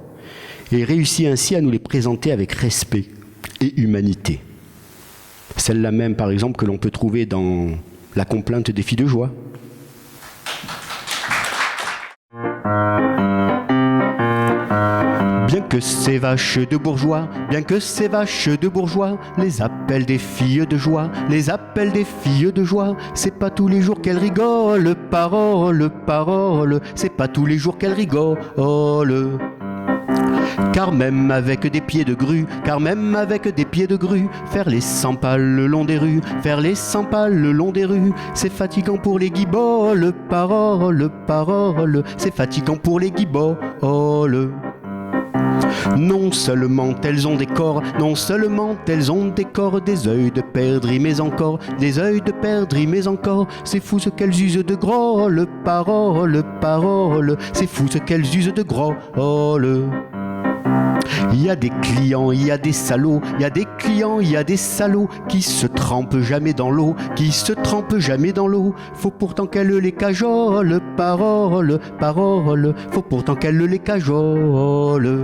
et réussit ainsi à nous les présenter avec respect et humanité. Celle-là même, par exemple, que l'on peut trouver dans La complainte des filles de joie. Bien que ces vaches de bourgeois, bien que ces vaches de bourgeois, les appellent des filles de joie, les appellent des filles de joie, c'est pas tous les jours qu'elles rigolent, parole, parole, c'est pas tous les jours qu'elles rigolent. Car même avec des pieds de grue, car même avec des pieds de grue, faire les 100 pas le long des rues, faire les 100 pas le long des rues, c'est fatigant pour les guiboles, parole, parole, c'est fatigant pour les guiboles. Non seulement elles ont des corps, non seulement elles ont des corps, des œils de perdrix, mais encore, des œils de perdrix, mais encore, c'est fou ce qu'elles usent de grôle, parole, parole, c'est fou ce qu'elles usent de grôle. Il y a des clients, il y a des salauds, il y a des clients, il y a des salauds qui se trempent jamais dans l'eau, qui se trempent jamais dans l'eau. Faut pourtant qu'elle les cajole, parole, parole, faut pourtant qu'elle les cajole.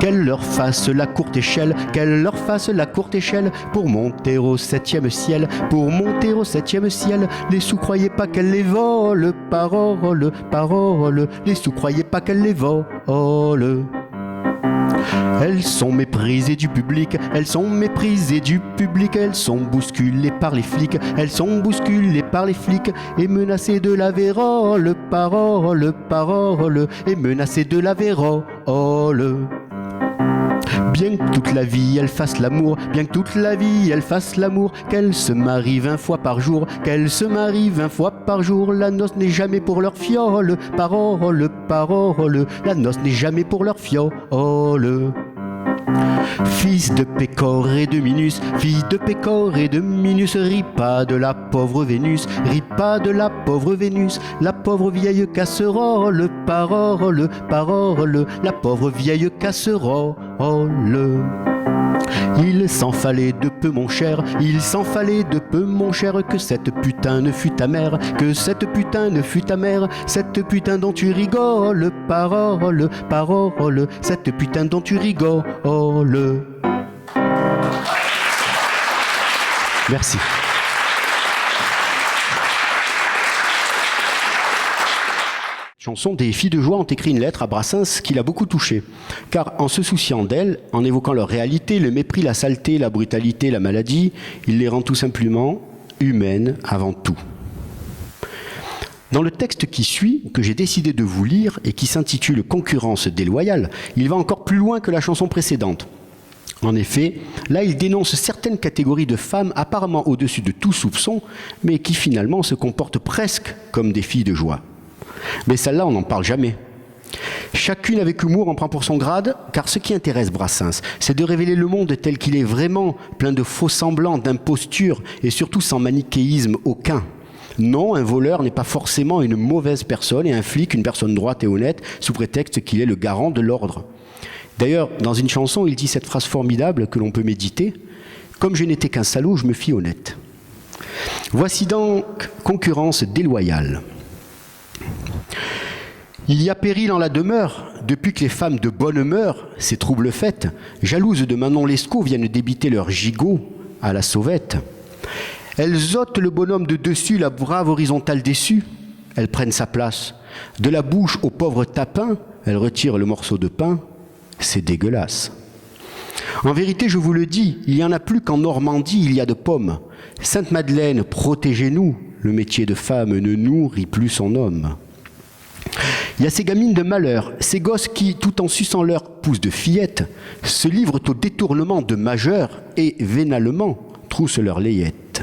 Qu'elle leur fasse la courte échelle, qu'elle leur fasse la courte échelle pour monter au 7e ciel, pour monter au 7e ciel. Les sous croyez pas qu'elle les vole, parole, parole, les sous croyez pas qu'elle les vole. Elles sont méprisées du public, elles sont méprisées du public, elles sont bousculées par les flics, elles sont bousculées par les flics et menacées de la vérole, parole, parole, et menacées de la vérole. Bien que toute la vie elle fasse l'amour, bien que toute la vie elle fasse l'amour, qu'elle se marie 20 fois par jour, qu'elle se marie 20 fois par jour, la noce n'est jamais pour leur fiole, parole, parole, la noce n'est jamais pour leur fiole. Fils de Pécor et de Minus, fils de Pécor et de Minus, ris pas de la pauvre Vénus, ris pas de la pauvre Vénus, la pauvre vieille casserole, parole, parole, la pauvre vieille casserole. Il s'en fallait de peu mon cher, il s'en fallait de peu mon cher, que cette putain ne fût ta mère, que cette putain ne fût ta mère, cette putain dont tu rigoles, parole, parole, cette putain dont tu rigoles. Merci. Chanson des filles de joie ont écrit une lettre à Brassens qui l'a beaucoup touché. Car en se souciant d'elles, en évoquant leur réalité, le mépris, la saleté, la brutalité, la maladie, il les rend tout simplement humaines avant tout. Dans le texte qui suit, que j'ai décidé de vous lire et qui s'intitule « Concurrence déloyale », il va encore plus loin que la chanson précédente. En effet, là il dénonce certaines catégories de femmes apparemment au-dessus de tout soupçon, mais qui finalement se comportent presque comme des filles de joie. Mais celle-là, on n'en parle jamais. Chacune avec humour en prend pour son grade, car ce qui intéresse Brassens, c'est de révéler le monde tel qu'il est vraiment, plein de faux semblants, d'impostures, et surtout sans manichéisme aucun. Non, un voleur n'est pas forcément une mauvaise personne, et un flic une personne droite et honnête, sous prétexte qu'il est le garant de l'ordre. D'ailleurs, dans une chanson, il dit cette phrase formidable que l'on peut méditer, « Comme je n'étais qu'un salaud, je me fis honnête ». Voici donc concurrence déloyale. Il y a péril en la demeure, depuis que les femmes de bonne humeur, ces troubles fêtes, jalouses de Manon Lescaut, viennent débiter leur gigot à la sauvette. Elles ôtent le bonhomme de dessus, la brave horizontale déçue, elles prennent sa place. De la bouche au pauvre tapin, elles retirent le morceau de pain, c'est dégueulasse. En vérité, je vous le dis, il n'y en a plus qu'en Normandie, il y a de pommes. Sainte-Madeleine, protégez-nous, le métier de femme ne nourrit plus son homme. Il y a ces gamines de malheur, ces gosses qui, tout en suçant leur pouce de fillette, se livrent au détournement de majeurs et, vénalement, troussent leur layette.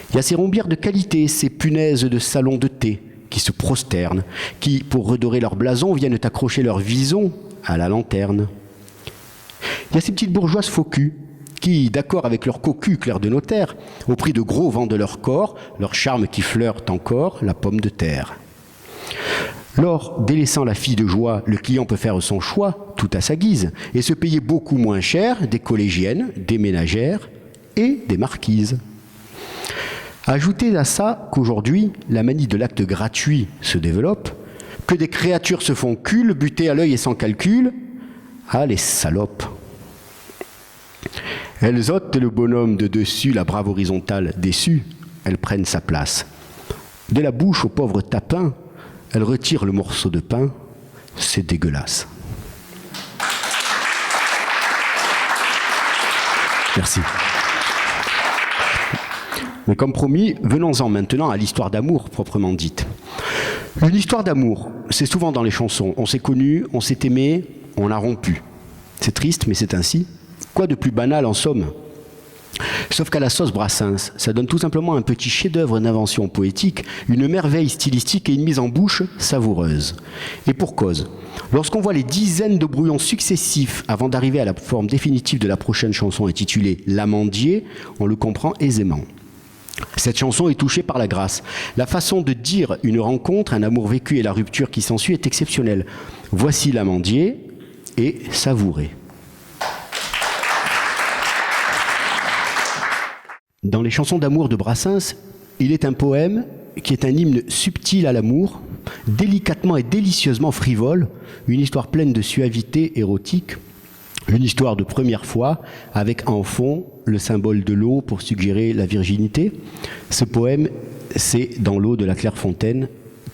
Il y a ces rombières de qualité, ces punaises de salon de thé, qui se prosternent, qui, pour redorer leur blason, viennent accrocher leur vison à la lanterne. Il y a ces petites bourgeoises faux culs, qui, d'accord avec leur cocu clair de notaire, au prix de gros vendent leur corps, leur charme qui flirte encore la pomme de terre. Lors, délaissant la fille de joie, le client peut faire son choix, tout à sa guise, et se payer beaucoup moins cher des collégiennes, des ménagères et des marquises. Ajoutez à ça qu'aujourd'hui, la manie de l'acte gratuit se développe, que des créatures se font cul, butées à l'œil et sans calcul. Ah, les salopes! Elles ôtent le bonhomme de dessus, la brave horizontale déçue, elles prennent sa place. De la bouche au pauvre tapin, elles retirent le morceau de pain, c'est dégueulasse. Merci. Mais comme promis, venons-en maintenant à l'histoire d'amour proprement dite. Une histoire d'amour, c'est souvent dans les chansons. On s'est connus, on s'est aimé, on a rompu. C'est triste, mais c'est ainsi. Quoi de plus banal en somme ? Sauf qu'à la sauce Brassens, ça donne tout simplement un petit chef-d'œuvre d'invention poétique, une merveille stylistique et une mise en bouche savoureuse. Et pour cause, lorsqu'on voit les dizaines de brouillons successifs avant d'arriver à la forme définitive de la prochaine chanson intitulée « L'Amandier », on le comprend aisément. Cette chanson est touchée par la grâce. La façon de dire une rencontre, un amour vécu et la rupture qui s'ensuit est exceptionnelle. Voici l'Amandier et savourez. Dans les chansons d'amour de Brassens, il est un poème qui est un hymne subtil à l'amour, délicatement et délicieusement frivole, une histoire pleine de suavité érotique, une histoire de première fois, avec en fond le symbole de l'eau pour suggérer la virginité. Ce poème, c'est Dans l'eau de la Clairefontaine,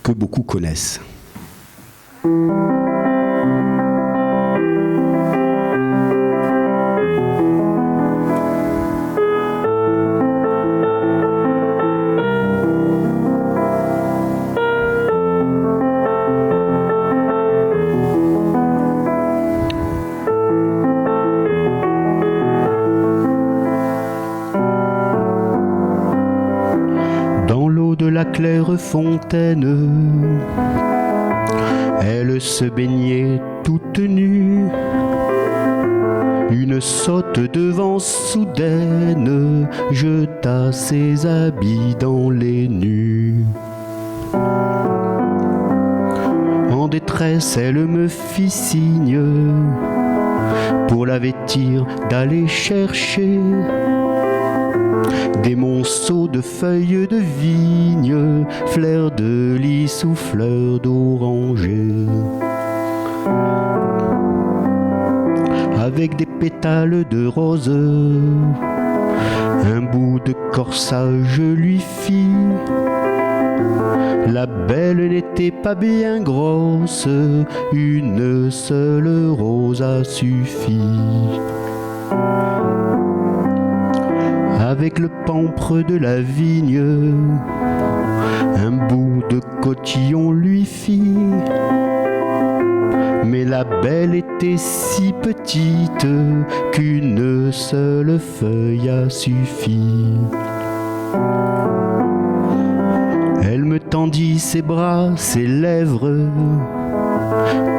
que beaucoup connaissent. La Clairefontaine, elle se baignait toute nue, une sotte de vent soudaine jeta ses habits dans les nues. En détresse, elle me fit signe pour la vêtir d'aller chercher des monceaux de feuilles de vigne, fleurs de lys ou fleurs d'oranger. Avec des pétales de rose, un bout de corsage lui fit. La belle n'était pas bien grosse, une seule rose a suffi. Avec le pampre de la vigne, un bout de cotillon lui fit. Mais la belle était si petite qu'une seule feuille a suffi. Elle me tendit ses bras, ses lèvres,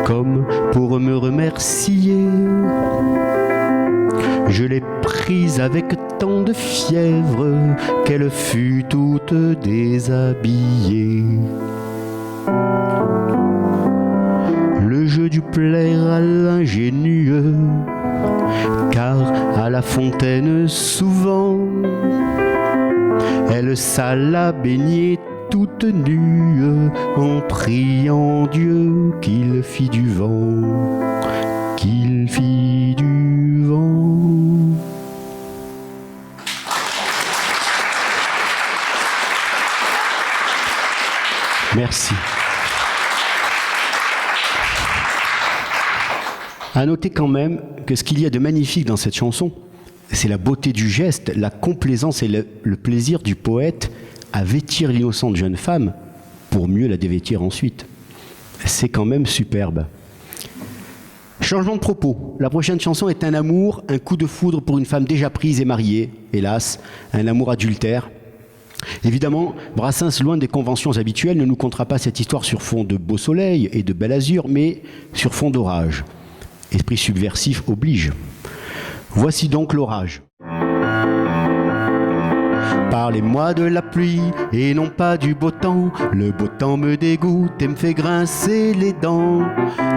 comme pour me remercier. Je l'ai prise avec tant de fièvre qu'elle fut toute déshabillée. Le jeu dut plaire à l'ingénieux, car à la fontaine souvent, elle s'alla baigner toute nue en priant Dieu qu'il fit du vent, qu'il fit du vent. Merci. À noter quand même que ce qu'il y a de magnifique dans cette chanson, c'est la beauté du geste, la complaisance et le plaisir du poète à vêtir l'innocente jeune femme pour mieux la dévêtir ensuite. C'est quand même superbe. Changement de propos. La prochaine chanson est un amour, un coup de foudre pour une femme déjà prise et mariée, hélas, un amour adultère. Évidemment, Brassens, loin des conventions habituelles, ne nous contera pas cette histoire sur fond de beau soleil et de bel azur, mais sur fond d'orage. Esprit subversif oblige. Voici donc l'orage. Parlez-moi de la pluie et non pas du beau temps. Le beau temps me dégoûte et me fait grincer les dents.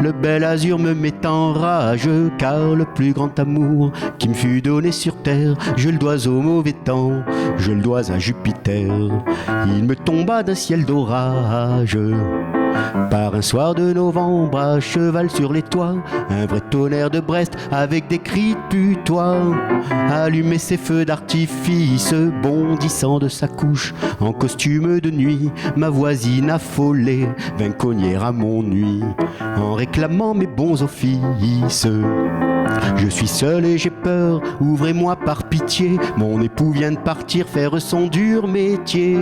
Le bel azur me met en rage, car le plus grand amour qui me fut donné sur terre, je le dois au mauvais temps, je le dois à Jupiter. Il me tomba d'un ciel d'orage. Par un soir de novembre, à cheval sur les toits, un vrai tonnerre de Brest avec des cris de putois. Allumer ses feux d'artifice, bondissant de sa couche, en costume de nuit, ma voisine affolée vint cogner à mon nuit, en réclamant mes bons offices. Je suis seul et j'ai peur, ouvrez-moi par pitié, mon époux vient de partir faire son dur métier.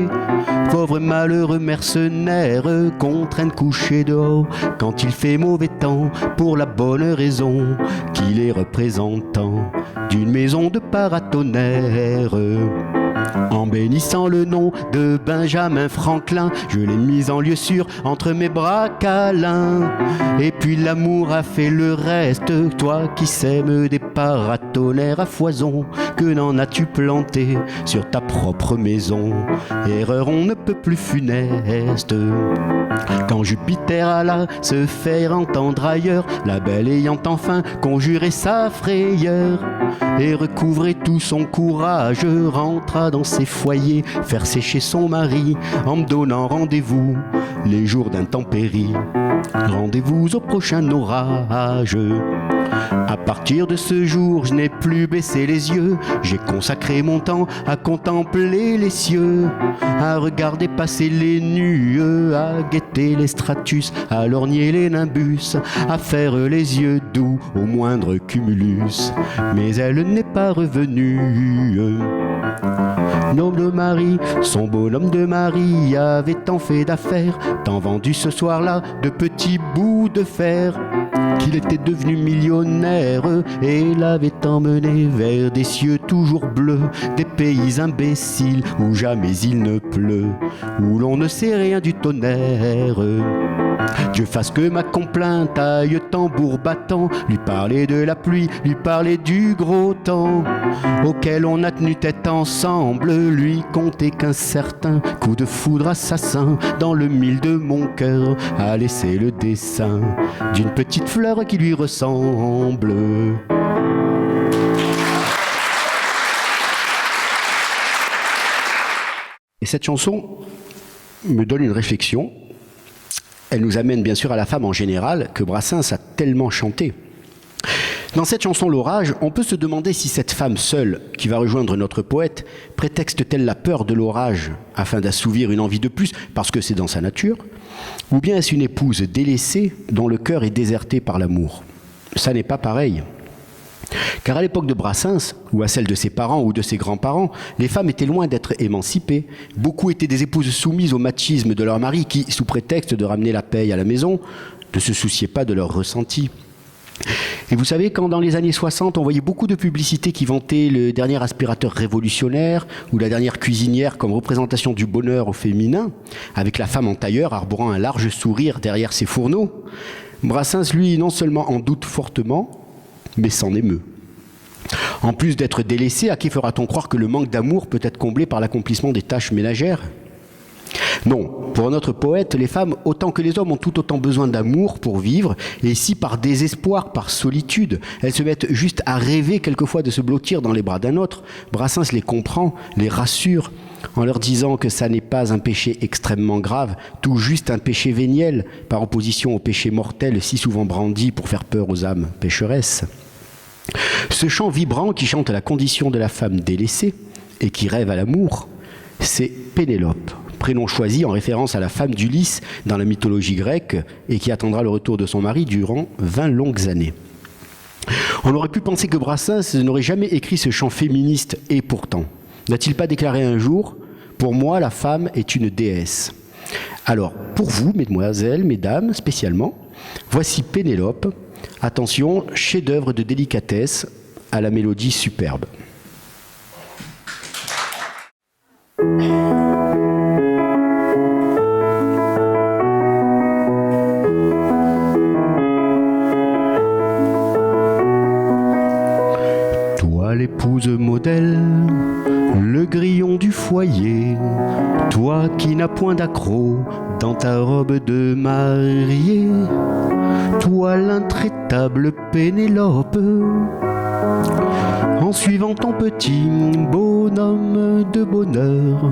Pauvre malheureux mercenaire, contraint de coucher dehors quand il fait mauvais temps, pour la bonne raison qu'il est représentant d'une maison de paratonnerre. En bénissant le nom de Benjamin Franklin, je l'ai mis en lieu sûr entre mes bras câlins. Et puis l'amour a fait le reste, toi qui sèmes des paratonnerres à foison, que n'en as-tu planté sur ta propre maison? Erreur on ne peut plus funeste. Quand Jupiter alla se faire entendre ailleurs, la belle ayant enfin conjuré sa frayeur et recouvré tout son courage, rentra dans ses foyers faire sécher son mari, en me donnant rendez-vous les jours d'intempéries. Rendez-vous au prochain orage. À partir de ce jour, je n'ai plus baissé les yeux, j'ai consacré mon temps à contempler les cieux, à regarder passer les nues, à guetter les stratus, à lorgner les nimbus, à faire les yeux doux au moindre cumulus. Mais elle n'est pas revenue. Noble de Marie, son bonhomme de Marie avait tant fait d'affaires, tant vendu ce soir-là de petits bouts de fer, qu'il était devenu millionnaire et l'avait emmené vers des cieux toujours bleus, des pays imbéciles où jamais il ne pleut, où l'on ne sait rien du tonnerre. Dieu fasse que ma complainte aille tambour battant, lui parler de la pluie, lui parler du gros temps, auquel on a tenu tête ensemble, lui compter qu'un certain coup de foudre assassin dans le mille de mon cœur a laissé le dessin d'une petite fleur qui lui ressemble. Et cette chanson me donne une réflexion. Elle nous amène bien sûr à la femme en général, que Brassens a tellement chanté. Dans cette chanson L'orage, on peut se demander si cette femme seule, qui va rejoindre notre poète, prétexte-t-elle la peur de l'orage afin d'assouvir une envie de plus, parce que c'est dans sa nature, ou bien est-ce une épouse délaissée dont le cœur est déserté par l'amour? Ça n'est pas pareil. Car à l'époque de Brassens, ou à celle de ses parents ou de ses grands-parents, les femmes étaient loin d'être émancipées. Beaucoup étaient des épouses soumises au machisme de leur mari qui, sous prétexte de ramener la paye à la maison, ne se souciaient pas de leurs ressentis. Et vous savez, quand dans les années 60, on voyait beaucoup de publicités qui vantaient le dernier aspirateur révolutionnaire ou la dernière cuisinière comme représentation du bonheur au féminin, avec la femme en tailleur arborant un large sourire derrière ses fourneaux, Brassens, lui, non seulement en doute fortement, mais s'en émeut. En plus d'être délaissé, à qui fera-t-on croire que le manque d'amour peut être comblé par l'accomplissement des tâches ménagères ? Non, pour notre poète, les femmes, autant que les hommes, ont tout autant besoin d'amour pour vivre, et si par désespoir, par solitude, elles se mettent juste à rêver quelquefois de se blottir dans les bras d'un autre, Brassens les comprend, les rassure, en leur disant que ça n'est pas un péché extrêmement grave, tout juste un péché véniel, par opposition au péché mortel si souvent brandi pour faire peur aux âmes pécheresses. Ce chant vibrant qui chante la condition de la femme délaissée et qui rêve à l'amour, c'est Pénélope, prénom choisi en référence à la femme d'Ulysse dans la mythologie grecque et qui attendra le retour de son mari durant 20 longues années. On aurait pu penser que Brassens n'aurait jamais écrit ce chant féministe, et pourtant, n'a-t-il pas déclaré un jour « Pour moi, la femme est une déesse ». Alors, pour vous, mesdemoiselles, mesdames, spécialement, voici Pénélope. Attention, chef-d'œuvre de délicatesse à la mélodie superbe. Toi l'épouse modèle, le grillon du foyer, toi qui n'as point d'accroc dans ta robe de mariée, toi l'intraitable Pénélope, en suivant ton petit bonhomme de bonheur,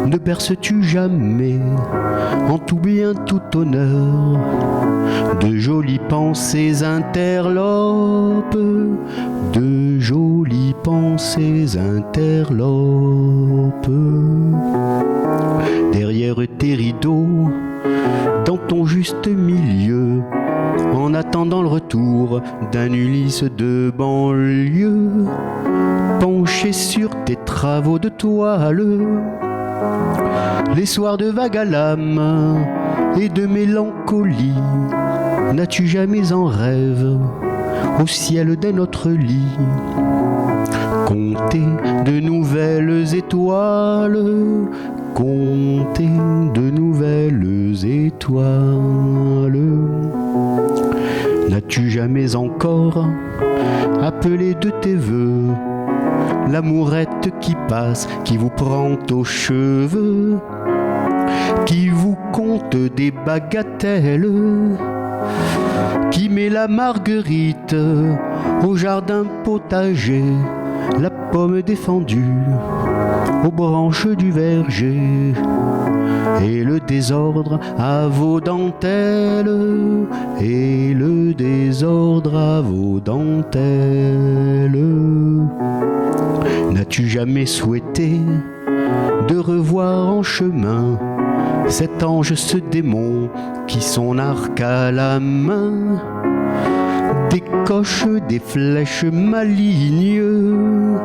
ne berces-tu jamais en tout bien, tout honneur, de jolies pensées interlopes, de jolies pensées interlopes. Derrière tes rideaux, dans ton juste milieu, en attendant le retour d'un Ulysse de banlieue, penché sur tes travaux de toile, les soirs de vague à l'âme et de mélancolie, n'as-tu jamais en rêve au ciel d'un autre lit compter de nouvelles étoiles, compter de nouvelles étoiles? N'as-tu jamais encore appelé de tes voeux l'amourette qui passe, qui vous prend aux cheveux, qui vous compte des bagatelles, qui met la marguerite au jardin potager, la pomme défendue aux branches du verger, et le désordre à vos dentelles, et le désordre à vos dentelles? N'as-tu jamais souhaité de revoir en chemin cet ange, ce démon qui son arc à la main décoche des flèches malignes,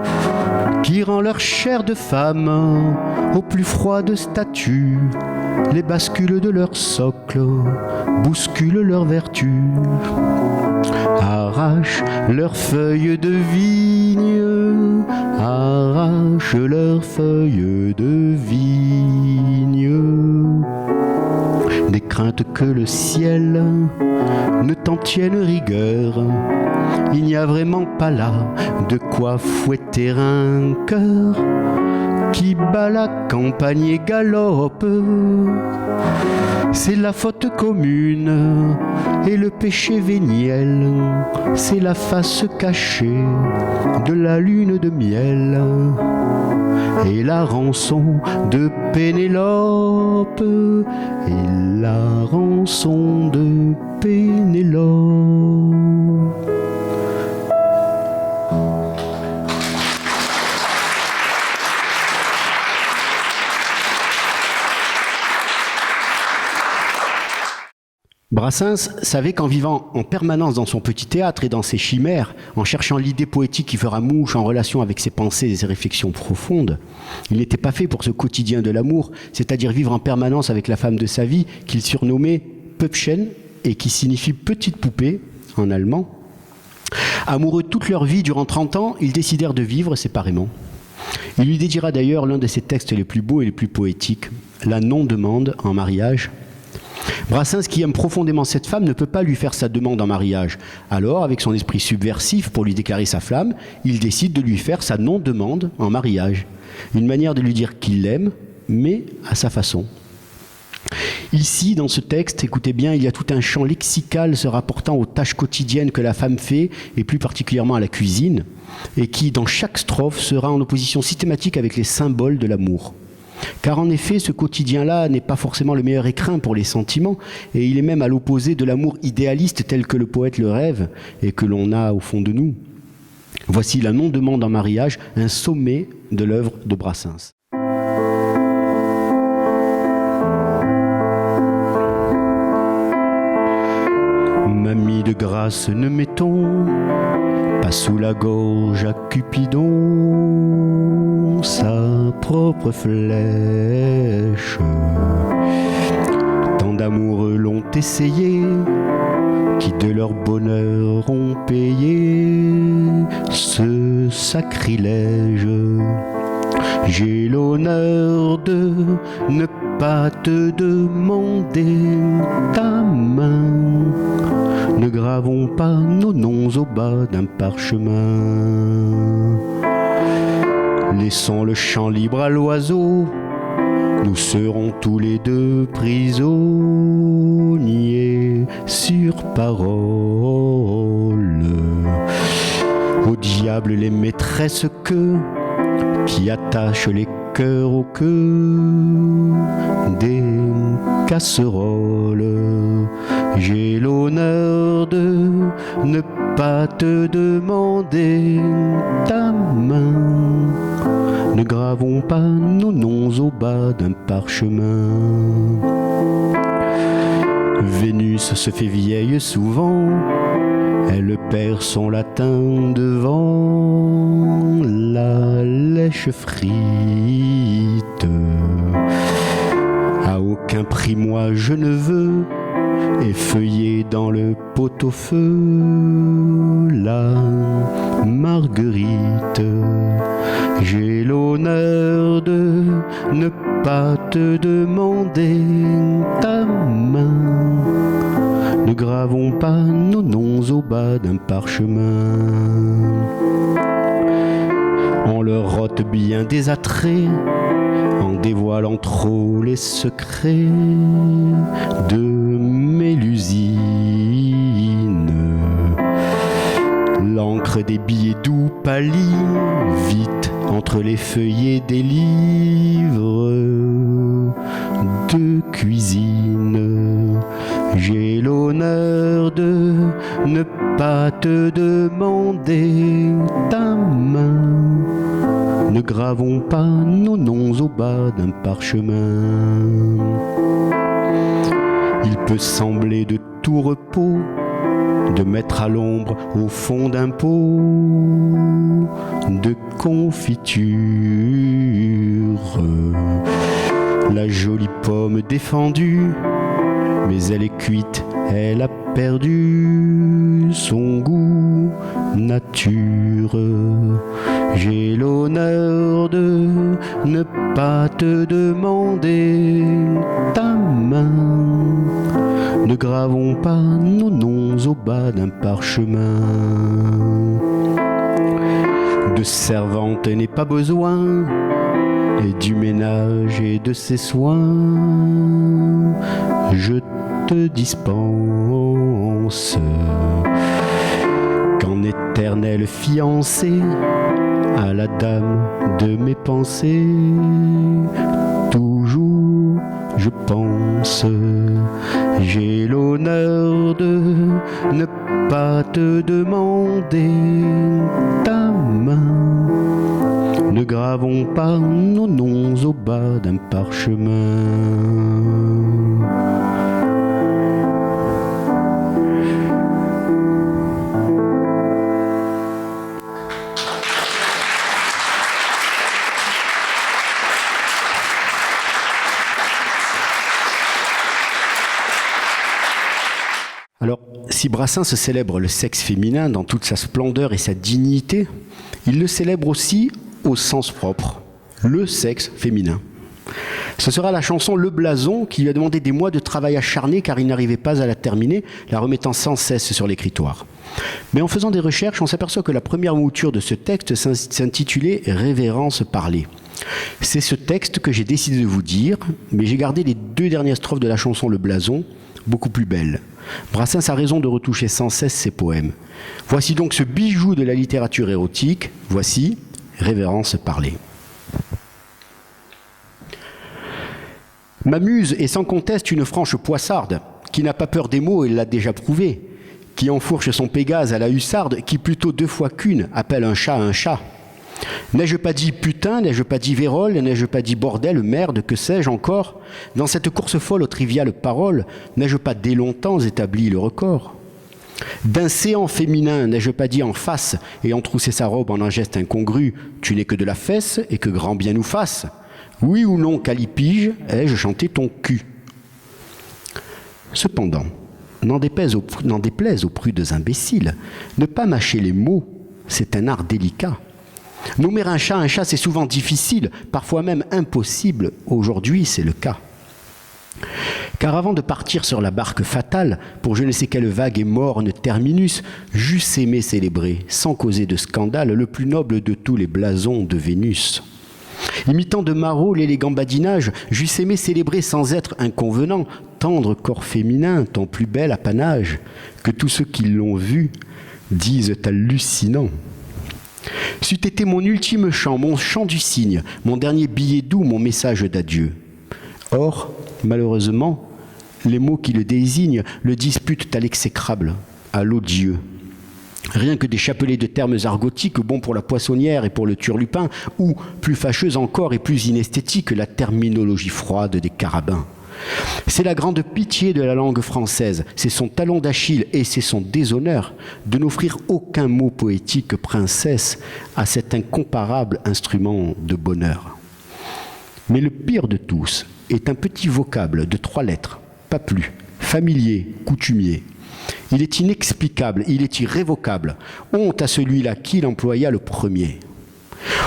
qui rend leur chair de femme au plus froide statue, les bascules de leur socle, bousculent leur vertu, arrache leurs feuilles de vigne, arrache leurs feuilles de vigne. Des craintes que le ciel ne t'en tienne rigueur, il n'y a vraiment pas là de quoi fouetter un cœur qui bat la campagne et galope. C'est la faute commune et le péché véniel, c'est la face cachée de la lune de miel et la rançon de Pénélope, et la rançon de Pénélope. Brassens savait qu'en vivant en permanence dans son petit théâtre et dans ses chimères, en cherchant l'idée poétique qui fera mouche en relation avec ses pensées et ses réflexions profondes, il n'était pas fait pour ce quotidien de l'amour, c'est-à-dire vivre en permanence avec la femme de sa vie qu'il surnommait Püppchen et qui signifie petite poupée en allemand. Amoureux toute leur vie durant 30 ans, ils décidèrent de vivre séparément. Il lui dédiera d'ailleurs l'un de ses textes les plus beaux et les plus poétiques, La non-demande en mariage. Brassens, qui aime profondément cette femme, ne peut pas lui faire sa demande en mariage. Alors, avec son esprit subversif pour lui déclarer sa flamme, il décide de lui faire sa non-demande en mariage. Une manière de lui dire qu'il l'aime, mais à sa façon. Ici, dans ce texte, écoutez bien, il y a tout un champ lexical se rapportant aux tâches quotidiennes que la femme fait, et plus particulièrement à la cuisine, et qui, dans chaque strophe, sera en opposition systématique avec les symboles de l'amour. Car en effet, ce quotidien-là n'est pas forcément le meilleur écrin pour les sentiments, et il est même à l'opposé de l'amour idéaliste tel que le poète le rêve, et que l'on a au fond de nous. Voici la non-demande en mariage, un sommet de l'œuvre de Brassens. Mamie de grâce, ne mettons pas sous la gorge à Cupidon sa propre flèche. Tant d'amoureux l'ont essayé, qui de leur bonheur ont payé ce sacrilège. J'ai l'honneur de ne pas te demander ta main. Ne gravons pas nos noms au bas d'un parchemin. Laissons le champ libre à l'oiseau, nous serons tous les deux prisonniers sur parole. Au diable les maîtresses que qui attachent les cœurs aux queues des casseroles. J'ai l'honneur de ne pas te demander ta main. Ne gravons pas nos noms au bas d'un parchemin. Vénus se fait vieille souvent, elle perd son latin devant la lèche frite. À aucun prix moi je ne veux effeuiller dans le pot-au-feu la marguerite. J'ai l'honneur de ne pas te demander ta main. Ne gravons pas nos noms au bas d'un parchemin. On leur ôte bien des attraits en dévoilant trop les secrets de Mélusine. L'encre des billets doux pâlit vite entre les feuillets des livres de cuisine. J'ai l'honneur de ne pas te demander ta main. Ne gravons pas nos noms au bas d'un parchemin. Il peut sembler de tout repos de mettre à l'ombre au fond d'un pot de confiture la jolie pomme défendue, mais elle est cuite, elle a perdu son goût nature. J'ai l'honneur de ne pas te demander ta main. Ne gravons pas nos noms au bas d'un parchemin. De servante n'est pas besoin, et du ménage et de ses soins. Je te dispense qu'en éternel fiancé à la dame de mes pensées, toujours je pense. J'ai l'honneur de ne pas te demander ta main. Ne gravons pas nos noms au bas d'un parchemin. Alors, si Brassens célèbre le sexe féminin dans toute sa splendeur et sa dignité, il le célèbre aussi au sens propre, le sexe féminin. Ce sera la chanson Le Blason qui lui a demandé des mois de travail acharné car il n'arrivait pas à la terminer, la remettant sans cesse sur l'écritoire. Mais en faisant des recherches, on s'aperçoit que la première mouture de ce texte s'intitulait « Révérence parlée ». C'est ce texte que j'ai décidé de vous dire, mais j'ai gardé les 2 dernières strophes de la chanson Le Blason, beaucoup plus belles. Brassens a raison de retoucher sans cesse ses poèmes. Voici donc ce bijou de la littérature érotique, voici Révérence parlée. Ma muse est sans conteste une franche poissarde, qui n'a pas peur des mots et l'a déjà prouvé, qui enfourche son Pégase à la hussarde, qui plutôt 2 fois qu'une appelle un chat. N'ai-je pas dit putain, n'ai-je pas dit vérole, n'ai-je pas dit bordel, merde, que sais-je encore? Dans cette course folle aux triviales paroles, n'ai-je pas dès longtemps établi le record? D'un séant féminin, n'ai-je pas dit en face, et entroussé sa robe en un geste incongru, tu n'es que de la fesse et que grand bien nous fasse? Oui ou non, calipige, ai-je chanté ton cul? Cependant, n'en déplaise aux prudes imbéciles, ne pas mâcher les mots, c'est un art délicat. Nommer un chat, c'est souvent difficile, parfois même impossible. Aujourd'hui, c'est le cas. Car avant de partir sur la barque fatale, pour je ne sais quelle vague et morne terminus, j'eusse aimé célébrer, sans causer de scandale, le plus noble de tous les blasons de Vénus. Imitant de Marot l'élégant badinage, j'eusse aimé célébrer sans être inconvenant, tendre corps féminin, ton plus bel apanage, que tous ceux qui l'ont vu disent hallucinant. C'eût été mon ultime chant, mon chant du cygne, mon dernier billet doux, mon message d'adieu. Or, malheureusement, les mots qui le désignent le disputent à l'exécrable, à l'odieux. Rien que des chapelets de termes argotiques bons pour la poissonnière et pour le turlupin, ou, plus fâcheuse encore et plus inesthétique, la terminologie froide des carabins. C'est la grande pitié de la langue française, c'est son talon d'Achille et c'est son déshonneur de n'offrir aucun mot poétique princesse à cet incomparable instrument de bonheur. Mais le pire de tous est un petit vocable de 3 lettres, pas plus, familier, coutumier. Il est inexplicable, il est irrévocable. Honte à celui-là qui l'employa le premier.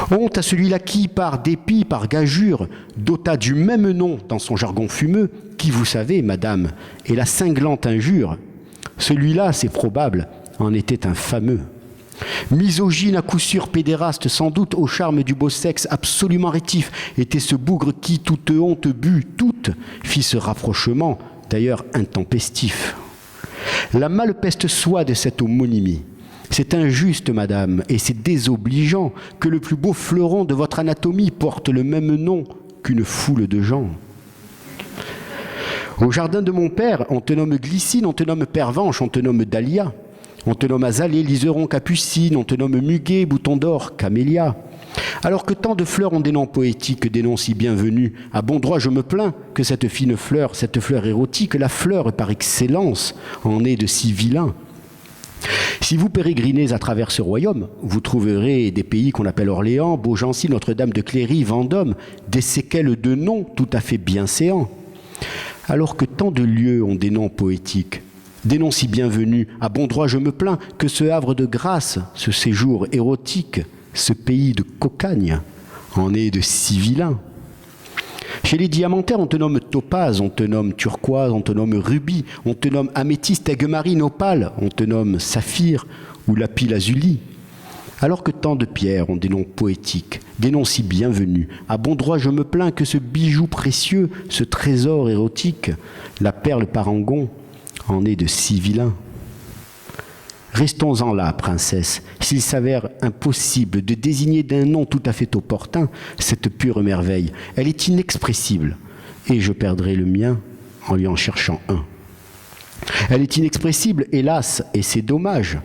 Honte à celui-là qui, par dépit, par gageure, dota du même nom dans son jargon fumeux, qui, vous savez, madame, est la cinglante injure. Celui-là, c'est probable, en était un fameux. Misogyne à coup sûr, pédéraste, sans doute au charme du beau sexe absolument rétif, était ce bougre qui, toute honte but, toute, fit ce rapprochement, d'ailleurs intempestif. La malpeste soit de cette homonymie. C'est injuste, madame, et c'est désobligeant que le plus beau fleuron de votre anatomie porte le même nom qu'une foule de gens. Au jardin de mon père, on te nomme Glycine, on te nomme Pervenche, on te nomme Dahlia, on te nomme Azalée, Liseron, Capucine, on te nomme Muguet, Bouton d'or, Camélia. Alors que tant de fleurs ont des noms poétiques, des noms si bienvenus, à bon droit je me plains que cette fine fleur, cette fleur érotique, la fleur par excellence, en est de si vilain. Si vous pérégrinez à travers ce royaume, vous trouverez des pays qu'on appelle Orléans, Beaugency, Notre-Dame de Cléry, Vendôme, des séquelles de noms tout à fait bienséants. Alors que tant de lieux ont des noms poétiques, des noms si bienvenus, à bon droit je me plains que ce havre de grâce, ce séjour érotique, ce pays de cocagne, en est de si vilain. Chez les diamantaires, on te nomme topaze, on te nomme turquoise, on te nomme rubis, on te nomme améthyste, aiguemarine, opale, on te nomme saphir ou lapis-lazuli. Alors que tant de pierres ont des noms poétiques, des noms si bienvenus, à bon droit je me plains que ce bijou précieux, ce trésor érotique, la perle parangon, en est de si vilain. Restons-en là, princesse, s'il s'avère impossible de désigner d'un nom tout à fait opportun cette pure merveille. Elle est inexpressible, et je perdrai le mien en lui en cherchant un. Elle est inexpressible, hélas, et c'est dommage,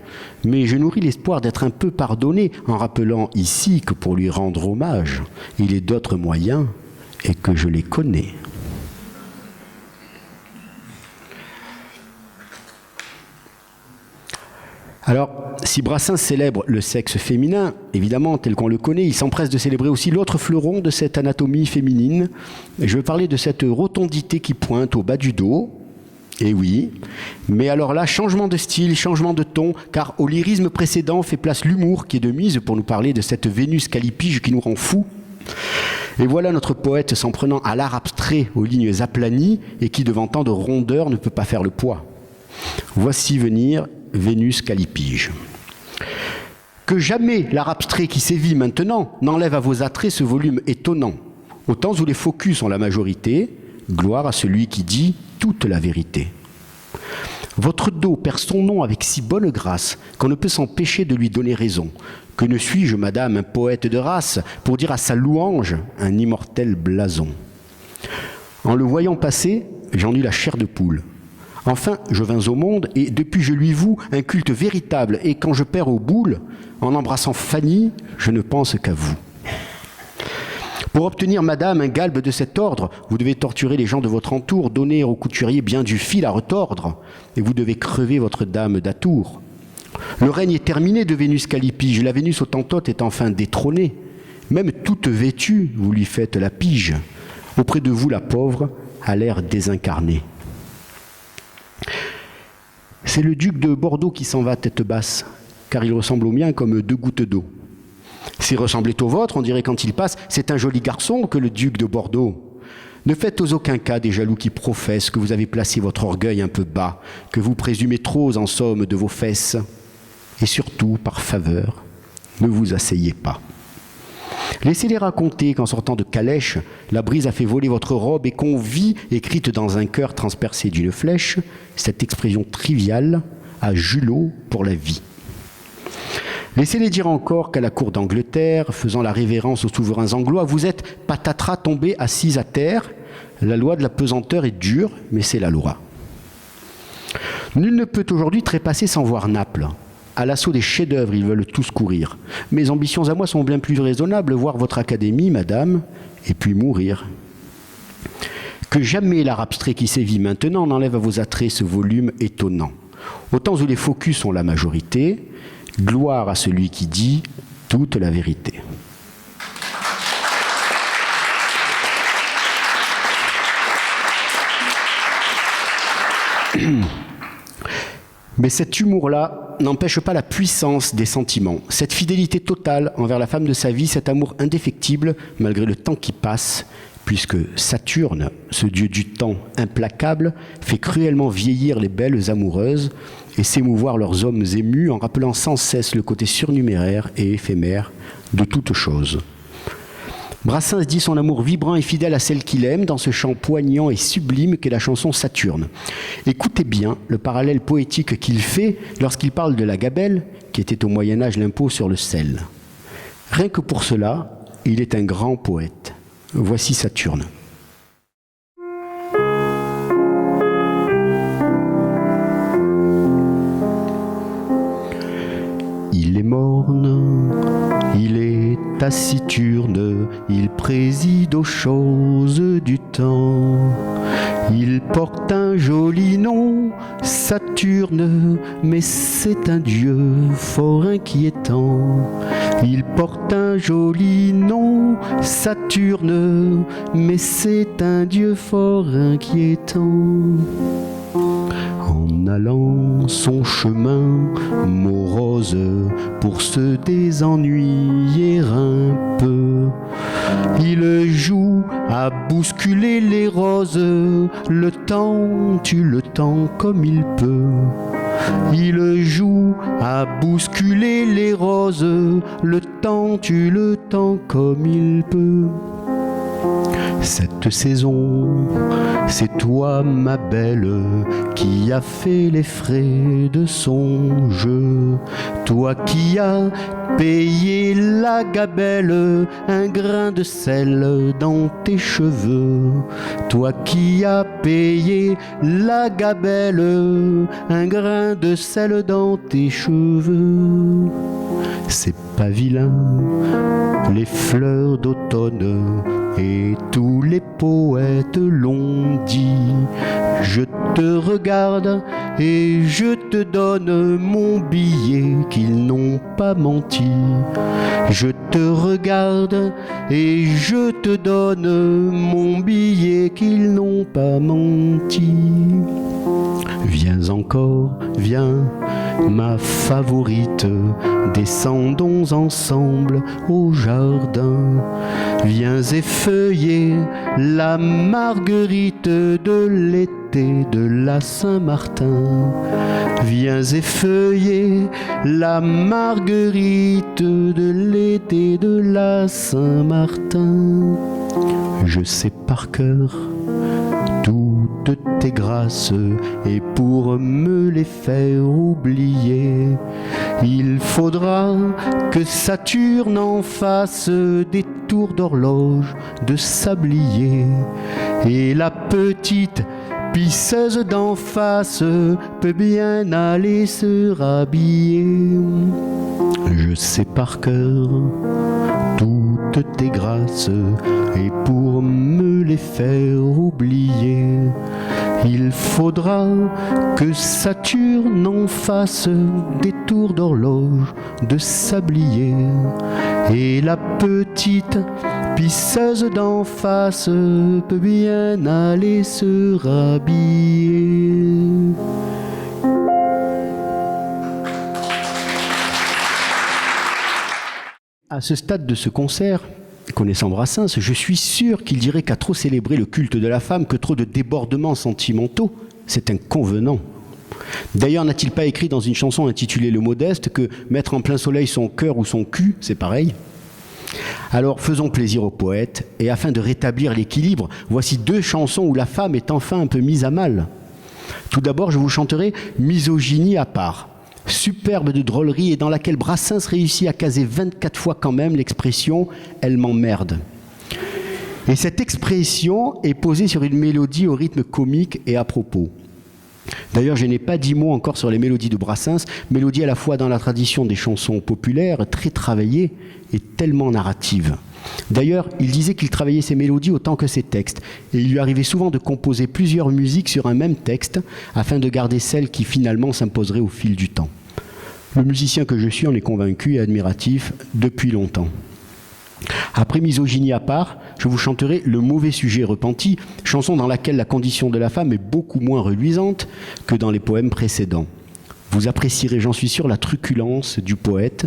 mais je nourris l'espoir d'être un peu pardonné en rappelant ici que pour lui rendre hommage, il est d'autres moyens et que je les connais. Alors, si Brassens célèbre le sexe féminin, évidemment, tel qu'on le connaît, il s'empresse de célébrer aussi l'autre fleuron de cette anatomie féminine. Je veux parler de cette rotondité qui pointe au bas du dos. Et oui, mais alors là, changement de style, changement de ton, car au lyrisme précédent fait place l'humour qui est de mise pour nous parler de cette Vénus calipige qui nous rend fous. Et voilà notre poète s'en prenant à l'art abstrait aux lignes aplanies et qui, devant tant de rondeur, ne peut pas faire le poids. Voici venir Vénus Callipyge. Que jamais l'art abstrait qui sévit maintenant n'enlève à vos attraits ce volume étonnant. Au temps où les focus sont la majorité, gloire à celui qui dit toute la vérité. Votre dos perd son nom avec si bonne grâce qu'on ne peut s'empêcher de lui donner raison. Que ne suis-je, madame, un poète de race, pour dire à sa louange un immortel blason. En le voyant passer, j'en eus la chair de poule. Enfin, je vins au monde, et depuis je lui voue un culte véritable, et quand je perds aux boules, en embrassant Fanny, je ne pense qu'à vous. Pour obtenir, madame, un galbe de cet ordre, vous devez torturer les gens de votre entour, donner au couturier bien du fil à retordre, et vous devez crever votre dame d'atour. Le règne est terminé de Vénus Callipyge, la Vénus Autantote est enfin détrônée. Même toute vêtue, vous lui faites la pige. Auprès de vous, la pauvre a l'air désincarnée. C'est le duc de Bordeaux qui s'en va tête basse, car il ressemble au mien comme 2 gouttes d'eau. S'il ressemblait au vôtre, on dirait quand il passe, c'est un joli garçon que le duc de Bordeaux. Ne faites aux aucun cas des jaloux qui professent que vous avez placé votre orgueil un peu bas, que vous présumez trop en somme de vos fesses. Et surtout, par faveur, ne vous asseyez pas. Laissez-les raconter qu'en sortant de calèche, la brise a fait voler votre robe et qu'on vit, écrite dans un cœur transpercé d'une flèche, cette expression triviale à Julot pour la vie. Laissez-les dire encore qu'à la cour d'Angleterre, faisant la révérence aux souverains anglois, vous êtes patatras tombés assis à terre. La loi de la pesanteur est dure, mais c'est la loi. Nul ne peut aujourd'hui trépasser sans voir Naples. À l'assaut des chefs-d'œuvre, ils veulent tous courir. Mes ambitions à moi sont bien plus raisonnables, voir votre académie, madame, et puis mourir. Que jamais l'art abstrait qui sévit maintenant n'enlève à vos attraits ce volume étonnant. Au temps où les focus sont la majorité, gloire à celui qui dit toute la vérité. Mais cet humour-là n'empêche pas la puissance des sentiments, cette fidélité totale envers la femme de sa vie, cet amour indéfectible malgré le temps qui passe, puisque Saturne, ce dieu du temps implacable, fait cruellement vieillir les belles amoureuses et s'émouvoir leurs hommes émus en rappelant sans cesse le côté surnuméraire et éphémère de toute chose. Brassens dit son amour vibrant et fidèle à celle qu'il aime dans ce chant poignant et sublime qu'est la chanson Saturne. Écoutez bien le parallèle poétique qu'il fait lorsqu'il parle de la gabelle, qui était au Moyen-Âge l'impôt sur le sel. Rien que pour cela, il est un grand poète. Voici Saturne. Il est morne, il est taciturne, il préside aux choses du temps. Il porte un joli nom, Saturne, mais c'est un dieu fort inquiétant. Il porte un joli nom, Saturne, mais c'est un dieu fort inquiétant. En allant son chemin morose pour se désennuyer un peu, il joue à bousculer les roses, le temps tue le temps comme il peut. Il joue à bousculer les roses, le temps tue le temps comme il peut. Cette saison, c'est toi, ma belle, qui as fait les frais de son jeu. Toi qui as payé la gabelle, un grain de sel dans tes cheveux. Toi qui as payé la gabelle, un grain de sel dans tes cheveux. C'est pas vilain, les fleurs d'automne et tous les poètes l'ont dit. Je te regarde et je te donne mon billet qu'ils n'ont pas menti. Je te regarde et je te donne mon billet qu'ils n'ont pas menti. Viens encore, viens, ma favorite, descendons ensemble au jardin. Viens effeuiller la marguerite de l'été de la Saint-Martin. Viens effeuiller la marguerite de l'été de la Saint-Martin. Je sais par cœur toutes tes grâces, et pour me les faire oublier, il faudra que Saturne en fasse des tours d'horloge de sablier, et la petite pisseuse d'en face peut bien aller se rhabiller. Je sais par cœur toutes tes grâces, et pour me les faire oublier, il faudra que Saturne en fasse des tours d'horloge de sablier, et la petite pisseuse d'en face peut bien aller se rhabiller. À ce stade de ce concert, connaissant Brassens, je suis sûr qu'il dirait qu'à trop célébrer le culte de la femme, que trop de débordements sentimentaux, c'est inconvenant. D'ailleurs, n'a-t-il pas écrit dans une chanson intitulée Le Modeste que mettre en plein soleil son cœur ou son cul, c'est pareil? Alors faisons plaisir au poète, et afin de rétablir l'équilibre, voici 2 chansons où la femme est enfin un peu mise à mal. Tout d'abord, je vous chanterai Misogynie à part, superbe de drôlerie et dans laquelle Brassens réussit à caser 24 fois quand même l'expression « elle m'emmerde ». Et cette expression est posée sur une mélodie au rythme comique et à propos. D'ailleurs, je n'ai pas dit mot encore sur les mélodies de Brassens, mélodies à la fois dans la tradition des chansons populaires, très travaillées et tellement narratives. D'ailleurs, il disait qu'il travaillait ses mélodies autant que ses textes, et il lui arrivait souvent de composer plusieurs musiques sur un même texte, afin de garder celle qui finalement s'imposerait au fil du temps. Le musicien que je suis en est convaincu et admiratif depuis longtemps. Après Misogynie à part, je vous chanterai Le mauvais sujet repenti, chanson dans laquelle la condition de la femme est beaucoup moins reluisante que dans les poèmes précédents. Vous apprécierez, j'en suis sûr, la truculence du poète.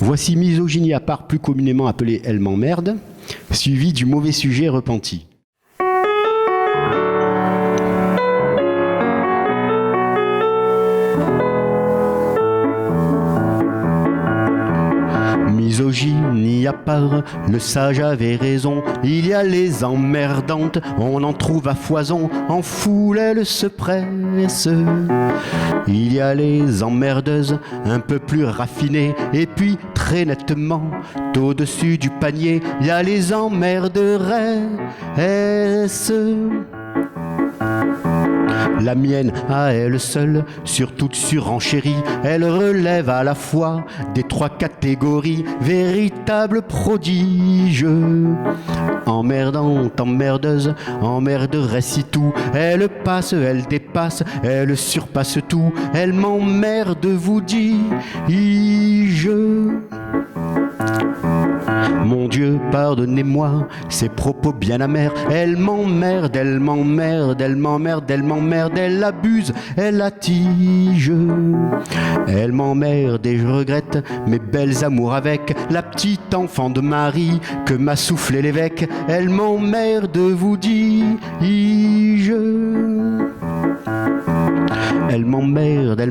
Voici Misogynie à part, plus communément appelée Elle m'emmerde, suivi du Mauvais sujet repenti. Misogynie à part, le sage avait raison, il y a les emmerdantes, on en trouve à foison, en foule elles se pressent. Il y a les emmerdeuses, un peu plus raffinées, et puis très nettement, au-dessus du panier, il y a les emmerderesses. La mienne, à elle seule, sur toute surenchérie, elle relève à la fois des 3 catégories, véritable prodige. Emmerdante, emmerdeuse, emmerderesse et tout, elle passe, elle dépasse, elle surpasse tout, elle m'emmerde, vous dis-je. Mon Dieu, pardonnez-moi ces propos bien amers. Elle m'emmerde, elle m'emmerde, elle m'emmerde, elle m'emmerde, elle abuse, elle attige. Elle m'emmerde et je regrette mes belles amours avec la petite enfant de Marie que m'a soufflé l'évêque. Elle m'emmerde, vous dis-je. Elle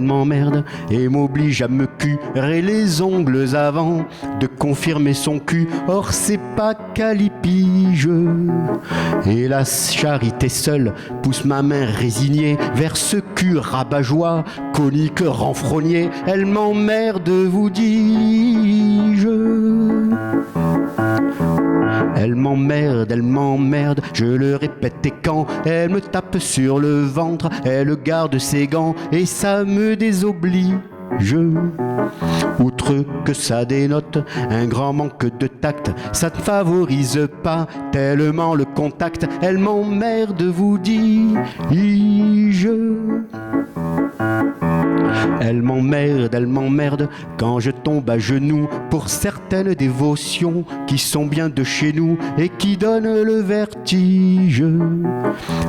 m'emmerde et m'oblige à me curer les ongles avant de confirmer son cul. Or c'est pas calipige. Et la charité seule pousse ma main résignée vers ce cul rabat-joie, conique renfrogné. Elle m'emmerde, vous dis-je. Elle m'emmerde, je le répète, et quand elle me tape sur le ventre, elle garde ses gants et ça me désoblige. Outre que ça dénote un grand manque de tact, ça ne favorise pas tellement le contact. Elle m'emmerde, vous dis-je. Elle m'emmerde quand je tombe à genoux pour certaines dévotions qui sont bien de chez nous et qui donnent le vertige.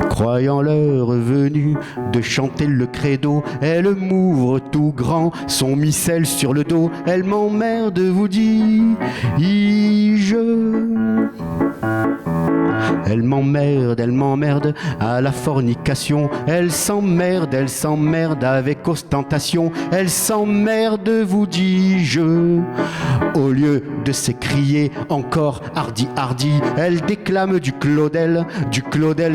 Croyant l'heure venue de chanter le credo, elle m'ouvre tout grand son missel sur le dos. Elle m'emmerde, vous dis-je. Elle m'emmerde à la fornication. Elle s'emmerde avec ostentation. Elle s'emmerde, vous dis-je. Au lieu de s'écrier encore hardi, elle déclame du Claudel,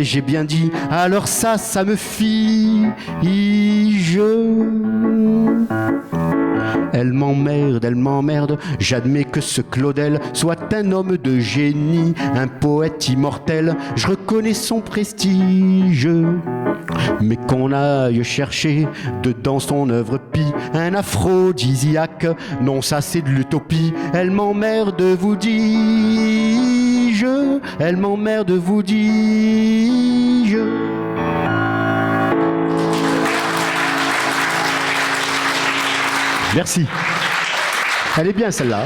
j'ai bien dit. Alors ça me fige. Elle m'emmerde, j'admets que ce Claudel soit un homme de génie, un poète immortel, je reconnais son prestige. Mais qu'on aille chercher dedans son œuvre pie un aphrodisiaque, non ça c'est de l'utopie. Elle m'emmerde, vous dis-je. Elle m'emmerde, vous dis-je. Merci. Elle est bien celle-là.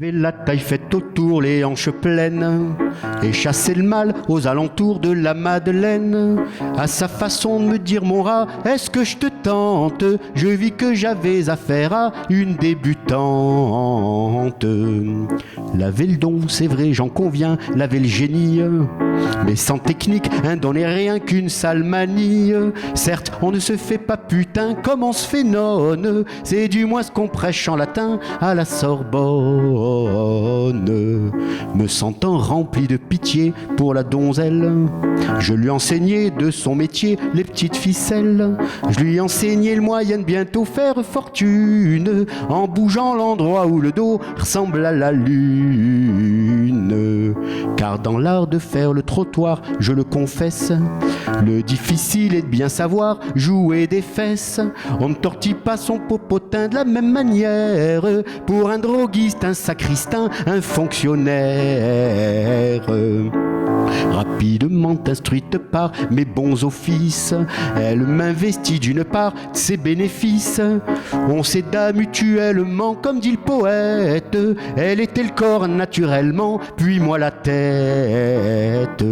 Avait la taille faite autour, les hanches pleines, et chasser le mal aux alentours de la Madeleine. À sa façon de me dire, mon rat, est-ce que je te tente? Je vis que j'avais affaire à une débutante. Laver le don, c'est vrai, j'en conviens, laver le génie, mais sans technique, un don n'est rien qu'une sale manie. Certes, on ne se fait pas putain comme on se fait nonne, c'est du moins ce qu'on prêche en latin à la Sorbonne. Me sentant rempli de pitié pour la donzelle, je lui enseignai de son métier les petites ficelles. Je lui enseignai le moyen de bientôt faire fortune en bougeant l'endroit où le dos ressemble à la lune. Car dans l'art de faire le trottoir, je le confesse, le difficile est de bien savoir jouer des fesses. On ne tortille pas son popotin de la même manière pour un droguiste, un sacristain, un fonctionnaire. Rapidement instruite par mes bons offices, elle m'investit d'une part de ses bénéfices. On s'aida mutuellement, comme dit le poète. Elle était le corps naturellement, puis moi la tête.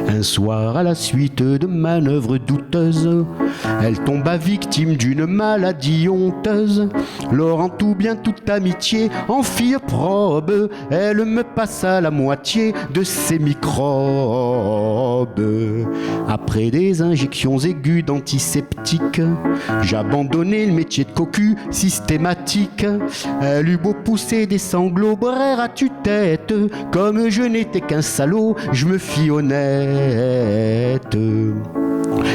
Un soir, à la suite de manœuvres douteuses, elle tomba victime d'une maladie honteuse. Laurent tout bien toute amitié en fille probe, elle me passa la moitié de ses microbes. Après des injections aiguës d'antiseptiques, j'abandonnai le métier de cocu systématique. Elle eut beau pousser des sanglots, brère à tue-tête, comme je n'étais qu'un salaud, je me fis honnête.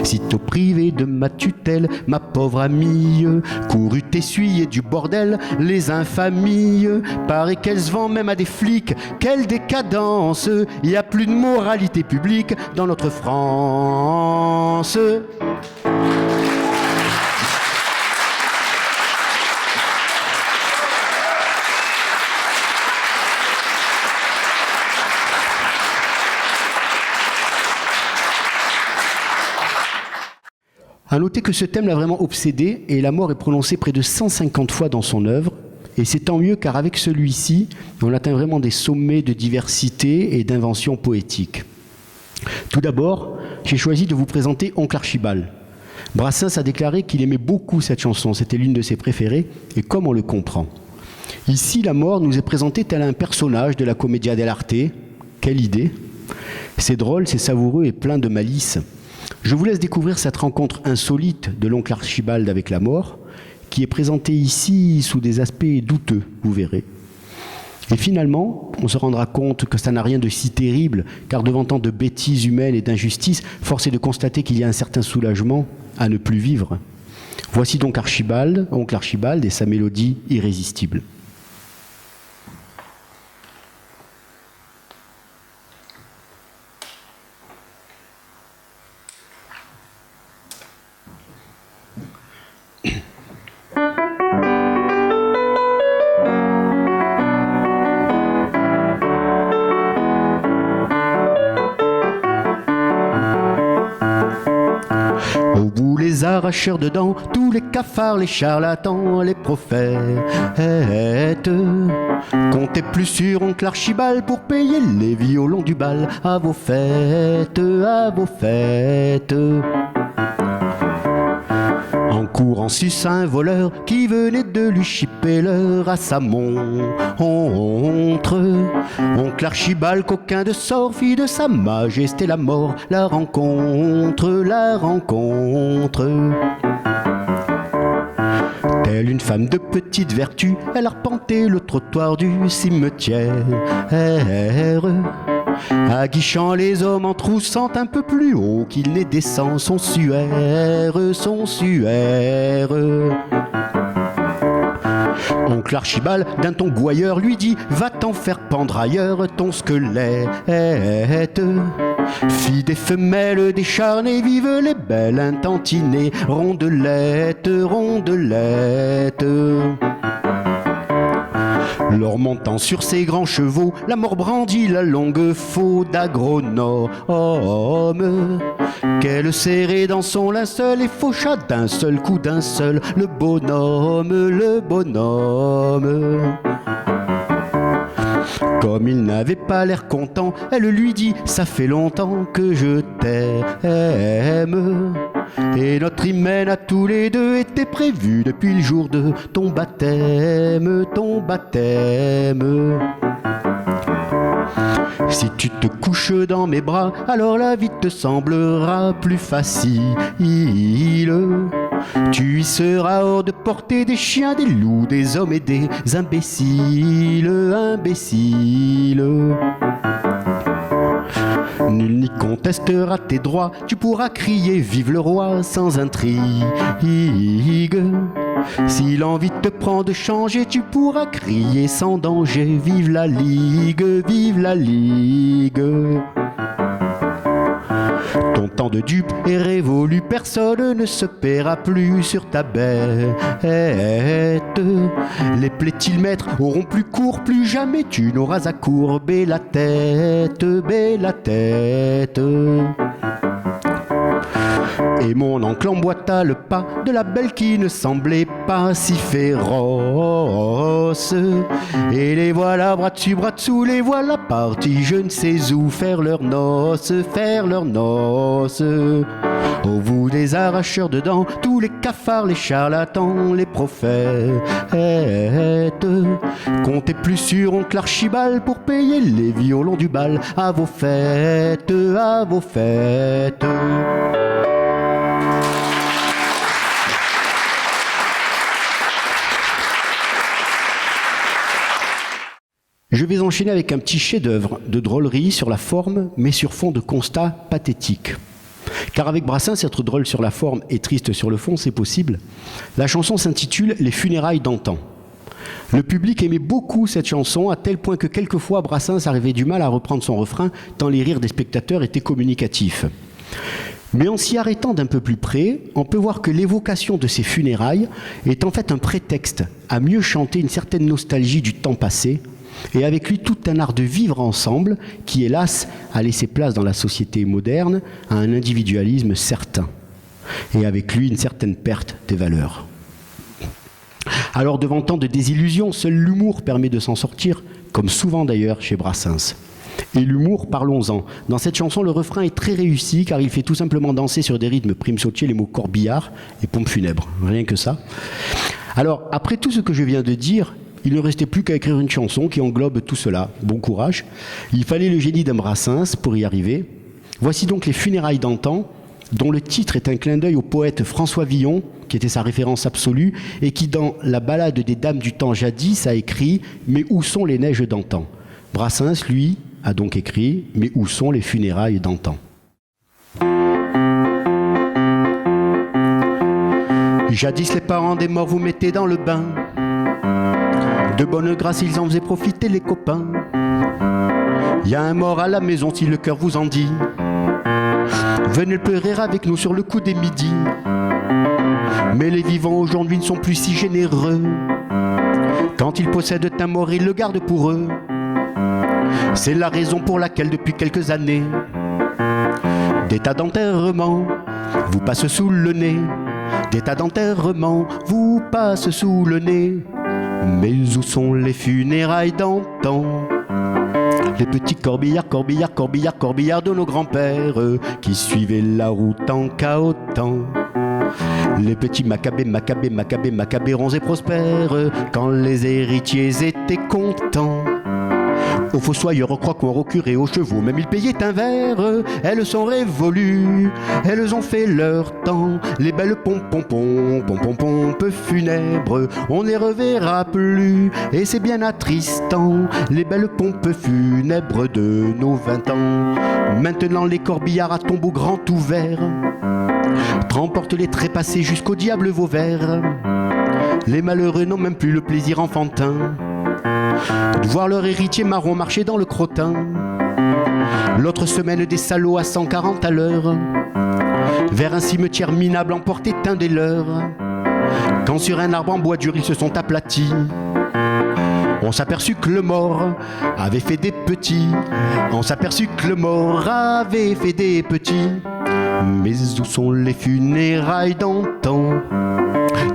Sitôt privé de ma tutelle, ma pauvre amie courut essuyer du bordel les infamies. Paraît qu'elle se vend même à des flics, quelle décadence! Il n'y a plus de moralité publique dans notre France. À noter que ce thème l'a vraiment obsédé et la mort est prononcée près de 150 fois dans son œuvre. Et c'est tant mieux car avec celui-ci, on atteint vraiment des sommets de diversité et d'invention poétique. Tout d'abord, j'ai choisi de vous présenter Oncle Archibald. Brassens a déclaré qu'il aimait beaucoup cette chanson, c'était l'une de ses préférées, et comme on le comprend. Ici, la mort nous est présentée tel un personnage de la commedia dell'arte. Quelle idée! C'est drôle, c'est savoureux et plein de malice. Je vous laisse découvrir cette rencontre insolite de l'oncle Archibald avec la mort, qui est présentée ici sous des aspects douteux, vous verrez. Et finalement, on se rendra compte que ça n'a rien de si terrible, car devant tant de bêtises humaines et d'injustices, force est de constater qu'il y a un certain soulagement à ne plus vivre. Voici donc Archibald, oncle Archibald et sa mélodie irrésistible. arracheurs de dents, tous les cafards, les charlatans, les prophètes. Comptez plus sur oncle Archibald pour payer les violons du bal à vos fêtes, à vos fêtes. En courant suce un voleur qui venait de lui chipper l'heure à sa montre. Oncle Archibald, coquin de sort, fit de sa majesté la mort. La rencontre, la rencontre. Telle une femme de petite vertu, elle arpentait le trottoir du cimetière. Aguichant les hommes en troussant un peu plus haut qu'il n'est descend son suaire, son suaire. Oncle Archibald, d'un ton gouailleur, lui dit « Va t'en faire pendre ailleurs ton squelette ». Filles des femelles décharnées, vivent les belles intentinées, rondelettes, rondelettes. Leur montant sur ses grands chevaux, la mort brandit la longue faux d'agronome, qu'elle serrait dans son linceul et faucha d'un seul coup d'un seul le bonhomme, le bonhomme. Comme il n'avait pas l'air content, elle lui dit « Ça fait longtemps que je t'aime ». Et notre hymen à tous les deux était prévu depuis le jour de ton baptême, ton baptême. Si tu te couches dans mes bras, alors la vie te semblera plus facile. Tu y seras hors de portée des chiens, des loups, des hommes et des imbéciles, imbéciles. Nul n'y contestera tes droits, tu pourras crier vive le roi sans intrigue. Si l'envie te prend de changer, tu pourras crier sans danger vive la ligue, vive la ligue. Ton temps de dupe est révolu, personne ne se paiera plus sur ta bête. Les plaitilmètres auront plus court, plus jamais tu n'auras à courber la tête, la tête. Et mon oncle emboîta le pas de la belle qui ne semblait pas si féroce. Et les voilà bras dessous, les voilà partis je ne sais où faire leurs noces, faire leurs noces. Oh vous les arracheurs de dents, tous les cafards, les charlatans, les prophètes. Comptez plus sur oncle Archibald pour payer les violons du bal à vos fêtes, à vos fêtes. Je vais enchaîner avec un petit chef-d'œuvre de drôlerie sur la forme, mais sur fond de constat pathétique. Car avec Brassens, être drôle sur la forme et triste sur le fond, c'est possible. La chanson s'intitule « Les funérailles d'antan ». Le public aimait beaucoup cette chanson, à tel point que quelquefois Brassens arrivait du mal à reprendre son refrain, tant les rires des spectateurs étaient communicatifs. Mais en s'y arrêtant d'un peu plus près, on peut voir que l'évocation de ces funérailles est en fait un prétexte à mieux chanter une certaine nostalgie du temps passé, et avec lui tout un art de vivre ensemble qui, hélas, a laissé place dans la société moderne à un individualisme certain, et avec lui une certaine perte des valeurs. Alors devant tant de désillusions, seul l'humour permet de s'en sortir, comme souvent d'ailleurs chez Brassens. Et l'humour, parlons-en. Dans cette chanson, le refrain est très réussi car il fait tout simplement danser sur des rythmes prime sautier les mots corbillard et pompe funèbre. Rien que ça. Alors, après tout ce que je viens de dire, il ne restait plus qu'à écrire une chanson qui englobe tout cela. Bon courage. Il fallait le génie d'un Brassens pour y arriver. Voici donc Les funérailles d'antan, dont le titre est un clin d'œil au poète François Villon, qui était sa référence absolue, et qui, dans la ballade des dames du temps jadis, a écrit « Mais où sont les neiges d'antan ?» Brassens, lui, a donc écrit « Mais où sont les funérailles d'antan ?» Jadis les parents des morts vous mettaient dans le bain. De bonne grâce ils en faisaient profiter les copains. Y a un mort à la maison si le cœur vous en dit. Venez le pleurer avec nous sur le coup des midis. Mais les vivants aujourd'hui ne sont plus si généreux. Quand ils possèdent un mort, ils le gardent pour eux. C'est la raison pour laquelle depuis quelques années des tas d'enterrements vous passent sous le nez. des tas d'enterrements vous passent sous le nez. Mais où sont les funérailles d'antan? Les petits corbillards, corbillards, corbillards, corbillards de nos grands-pères qui suivaient la route en cahotant. Les petits macabées, macabées, macabées, macabées ronds et prospères quand les héritiers étaient contents. Aux fossoyeurs, aux croque-morts, aux curés, aux chevaux, même ils payaient un verre. Elles sont révolues, elles ont fait leur temps. Les belles pompons, pompes funèbres, on ne les reverra plus, et c'est bien attristant. Les belles pompes funèbres de nos 20 ans. Maintenant les corbillards à tombeau grand ouvert transportent les trépassés jusqu'au diable Vauvert. Les malheureux n'ont même plus le plaisir enfantin de voir leur héritier marron marcher dans le crottin. L'autre semaine, des salauds à 140 à l'heure vers un cimetière minable emporté un des leurs. Quand sur un arbre en bois dur ils se sont aplatis, on s'aperçut que le mort avait fait des petits. On s'aperçut que le mort avait fait des petits. Mais où sont les funérailles d'antan?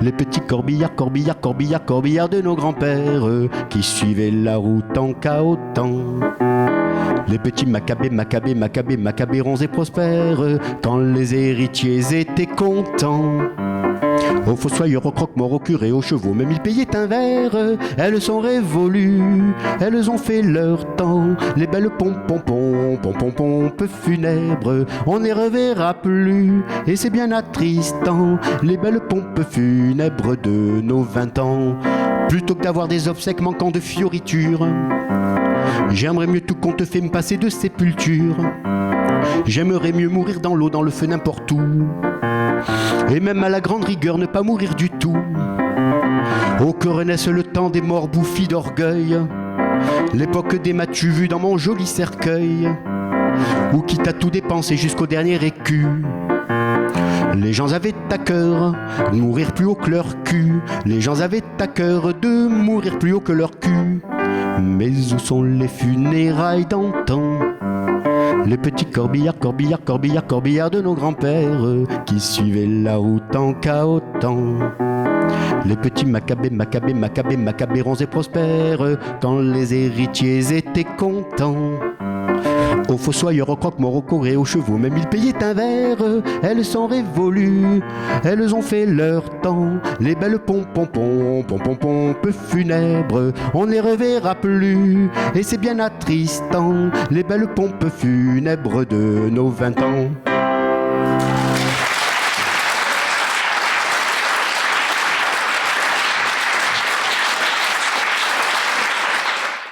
Les petits corbillards, corbillards, corbillards, corbillards de nos grands-pères qui suivaient la route en cahotant. Les petits macabées, macabées, macabées, macabées ronds et prospères quand les héritiers étaient contents. Aux fossoyeurs, aux croque-morts, aux curés, aux chevaux, même ils payaient un verre. Elles sont révolues, elles ont fait leur temps. Les belles pompes funèbres, on ne les reverra plus, et c'est bien attristant. Les belles pompes funèbres de nos 20 ans. Plutôt que d'avoir des obsèques manquant de fioritures, j'aimerais mieux tout qu'on te fait me passer de sépulture. J'aimerais mieux mourir dans l'eau, dans le feu, n'importe où, et même à la grande rigueur ne pas mourir du tout. Oh, que renaisse le temps des morts bouffis d'orgueil, l'époque des m'as-tu vu dans mon joli cercueil, où quitte à tout dépenser jusqu'au dernier écu, les gens avaient à cœur de mourir plus haut que leur cul. Les gens avaient à cœur de mourir plus haut que leur cul. Mais où sont les funérailles d'antan? Les petits corbillards, corbillards, corbillards, corbillards de nos grands-pères qui suivaient la route en cahotant. Les petits macabées, macabées, macabées, macabées ronds et prospères quand les héritiers étaient contents. Aux fossoyeurs, aux croque-morts, aux corées, aux chevaux, même ils payaient un verre. Elles sont révolues, elles ont fait leur temps. Les belles pompes funèbres, on ne les reverra plus, et c'est bien attristant. Les belles pompes funèbres de nos 20 ans.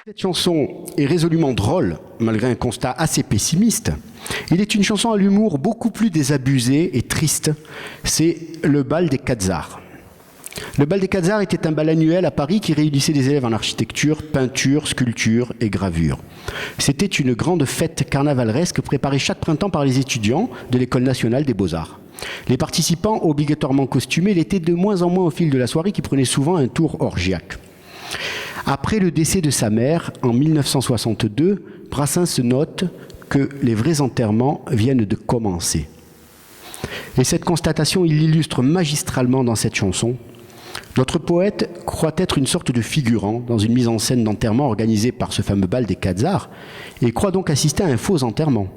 Cette chanson est résolument drôle, malgré un constat assez pessimiste. Il est une chanson à l'humour beaucoup plus désabusé et triste. C'est le bal des Quatzars. Le bal des Quatzars était un bal annuel à Paris qui réunissait des élèves en architecture, peinture, sculpture et gravure. C'était une grande fête carnavaleresque préparée chaque printemps par les étudiants de l'École nationale des beaux-arts. Les participants, obligatoirement costumés, l'étaient de moins en moins au fil de la soirée, qui prenait souvent un tour orgiaque. Après le décès de sa mère, en 1962, Brassens note que les vrais enterrements viennent de commencer. Et cette constatation, il l'illustre magistralement dans cette chanson. Notre poète croit être une sorte de figurant dans une mise en scène d'enterrement organisée par ce fameux bal des Quatzars, et croit donc assister à un faux enterrement.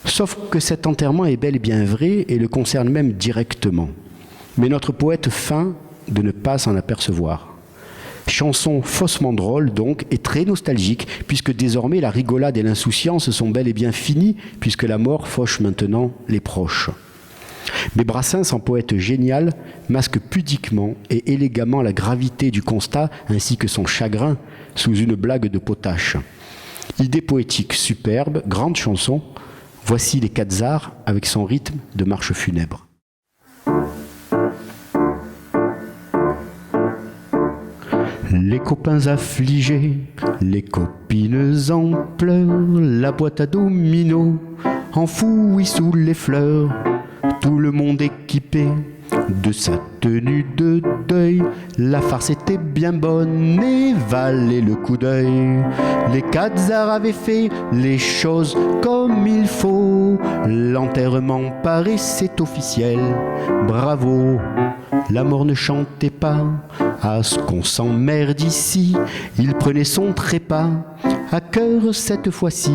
Sauf que cet enterrement est bel et bien vrai et le concerne même directement. Mais notre poète feint de ne pas s'en apercevoir. Chanson faussement drôle donc, et très nostalgique, puisque désormais la rigolade et l'insouciance sont bel et bien finies, puisque la mort fauche maintenant les proches. Mais Brassens, en poète génial, masque pudiquement et élégamment la gravité du constat ainsi que son chagrin sous une blague de potache. Idée poétique superbe, grande chanson, voici les Quatzars avec son rythme de marche funèbre. Les copains affligés, les copines en pleurs, la boîte à dominos enfouie sous les fleurs, tout le monde équipé de sa tenue de deuil. La farce était bien bonne et valait le coup d'œil. Les Khazars avaient fait les choses comme il faut. L'enterrement paraissait officiel. Bravo, la mort ne chantait pas à ce qu'on s'emmerde ici. Il prenait son trépas à cœur cette fois-ci.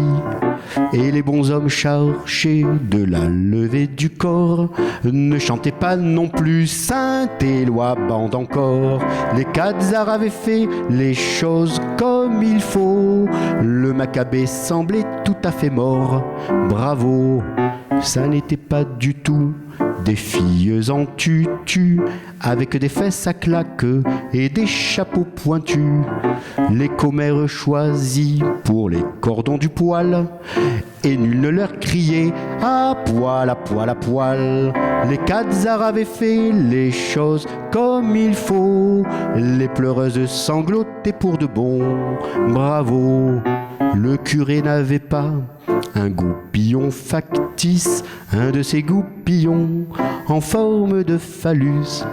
Et les bons hommes chargés de la levée du corps ne chantaient pas non plus Saint-Éloi bande encore. Les Khazars avaient fait les choses comme il faut. Le Maccabée semblait tout à fait mort. Bravo, ça n'était pas du tout des filles en tutu, avec des fesses à claques et des chapeaux pointus. Les commères choisis pour les cordons du poil, et nul ne leur criait à poil, à poil, à poil. Les Khazars avaient fait les choses comme il faut. Les pleureuses sanglotaient pour de bon. Bravo, le curé n'avait pas un goupillon factice, un de ces goupillons en forme de phallus.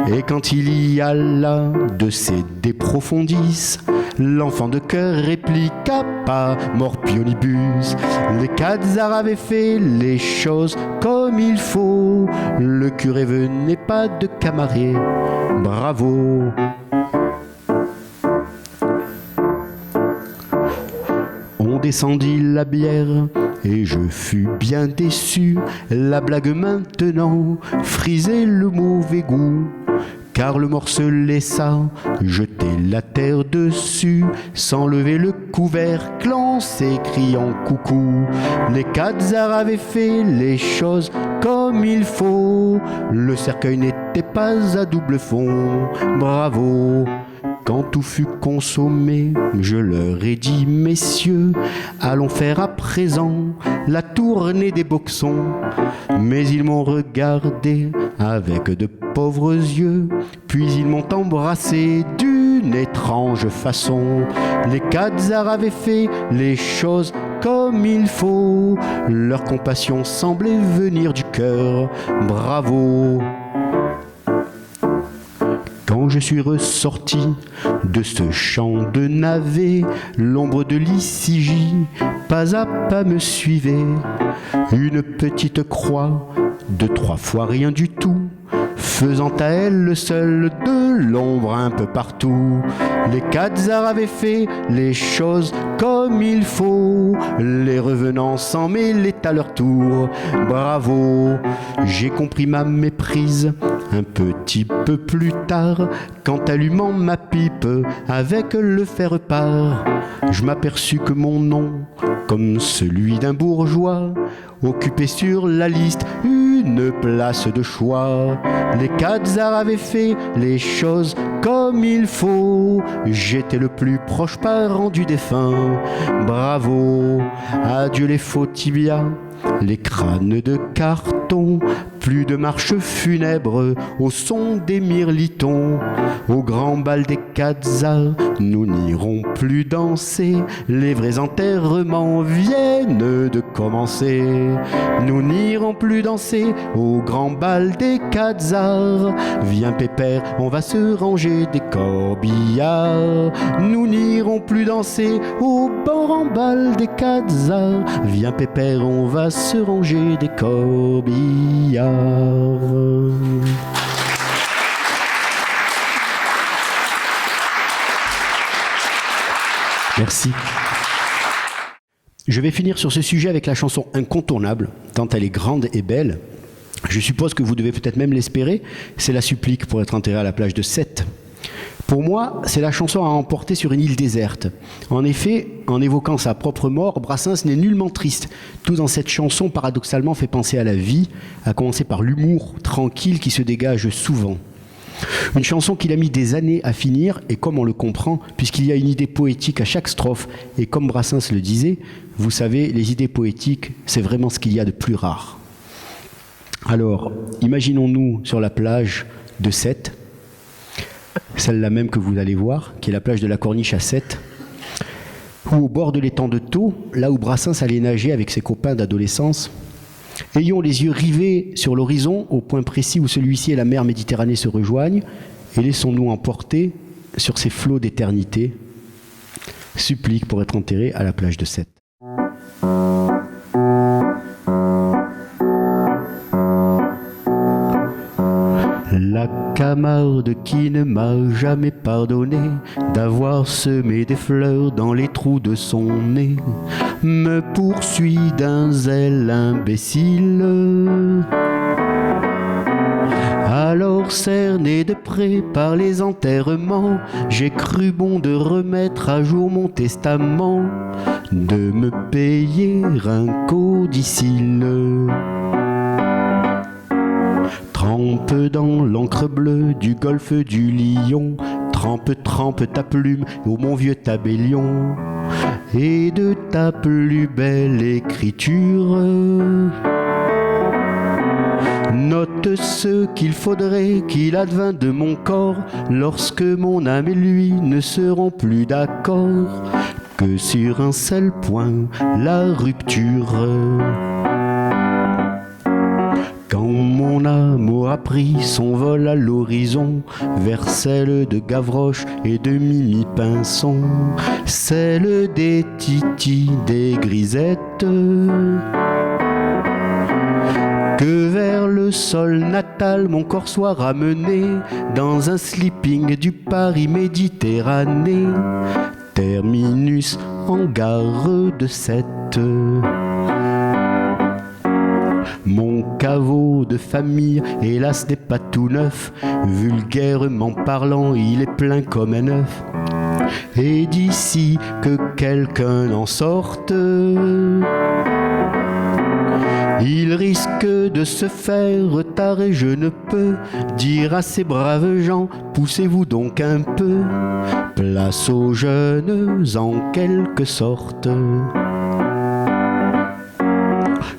Et quand il y alla de ces de profondis, l'enfant de cœur répliqua pas morpionibus. Les Khazars avaient fait les choses comme il faut. Le curé venait pas de Camaret. Bravo. On descendit la bière et je fus bien déçu. La blague maintenant frisait le mauvais goût, car le mort se laissa jeter la terre dessus, sans lever le couvercle en s'écriant coucou. Les Khazars avaient fait les choses comme il faut. Le cercueil n'était pas à double fond. Bravo. Quand tout fut consommé, je leur ai dit, messieurs, allons faire à présent la tournée des boxons. Mais ils m'ont regardé avec de pauvres yeux, puis ils m'ont embrassé d'une étrange façon. Les Khazars avaient fait les choses comme il faut. Leur compassion semblait venir du cœur. Bravo. Quand je suis ressorti de ce champ de navets, l'ombre de l'Icygie pas à pas me suivait. Une petite croix de 3 fois rien du tout, faisant à elle le seul de l'ombre un peu partout. Les Khazars avaient fait les choses comme il faut. Les revenants s'en mêlaient à leur tour. Bravo, j'ai compris ma méprise un petit peu plus tard, quand allumant ma pipe avec le faire-part, je m'aperçus que mon nom, comme celui d'un bourgeois, occupait sur la liste une place de choix. Les Khazars avaient fait les choses comme il faut. J'étais le plus proche parent du défunt. Bravo, adieu les faux tibias, les crânes de carton, plus de marches funèbres au son des mirlitons. Au grand bal des Khazars, nous n'irons plus danser, les vrais enterrements viennent de commencer. Nous n'irons plus danser au grand bal des Khazars. Viens pépère, on va se ranger des corbillards. Nous n'irons plus danser au grand bal des Khazars. Viens pépère, on va se ranger des corbillards. Merci. Je vais finir sur ce sujet avec la chanson incontournable, tant elle est grande et belle. Je suppose que vous devez peut-être même l'espérer. C'est la supplique pour être enterré à la plage de Sète. Pour moi, c'est la chanson à emporter sur une île déserte. En effet, en évoquant sa propre mort, Brassens n'est nullement triste. Tout dans cette chanson, paradoxalement, fait penser à la vie, à commencer par l'humour tranquille qui se dégage souvent. Une chanson qu'il a mis des années à finir, et comme on le comprend, puisqu'il y a une idée poétique à chaque strophe, et comme Brassens le disait, vous savez, les idées poétiques, c'est vraiment ce qu'il y a de plus rare. Alors, imaginons-nous sur la plage de Sète, celle-là même que vous allez voir, qui est la plage de la Corniche à Sète, ou au bord de l'étang de Thau, là où Brassens allait nager avec ses copains d'adolescence. Ayons les yeux rivés sur l'horizon, au point précis où celui-ci et la mer Méditerranée se rejoignent, et laissons-nous emporter sur ces flots d'éternité, supplique pour être enterré à la plage de Sète. La Camarde qui ne m'a jamais pardonné d'avoir semé des fleurs dans les trous de son nez me poursuit d'un zèle imbécile. Alors cerné de près par les enterrements, j'ai cru bon de remettre à jour mon testament, de me payer un codicille. Trempe dans l'encre bleue du golfe du Lion, trempe ta plume ô mon vieux tabellion, et de ta plus belle écriture note ce qu'il faudrait qu'il advint de mon corps lorsque mon âme et lui ne seront plus d'accord que sur un seul point, la rupture. Quand mon âme aura pris son vol à l'horizon vers celle de Gavroche et de Mimi Pinson, celle des Titi, des Grisettes, que vers le sol natal mon corps soit ramené dans un sleeping du Paris Méditerranée, terminus en gare de Sète. Mon caveau de famille, hélas, n'est pas tout neuf, vulgairement parlant, il est plein comme un œuf. Et d'ici que quelqu'un en sorte, il risque de se faire retarer, je ne peux dire à ces braves gens, poussez-vous donc un peu, place aux jeunes en quelque sorte.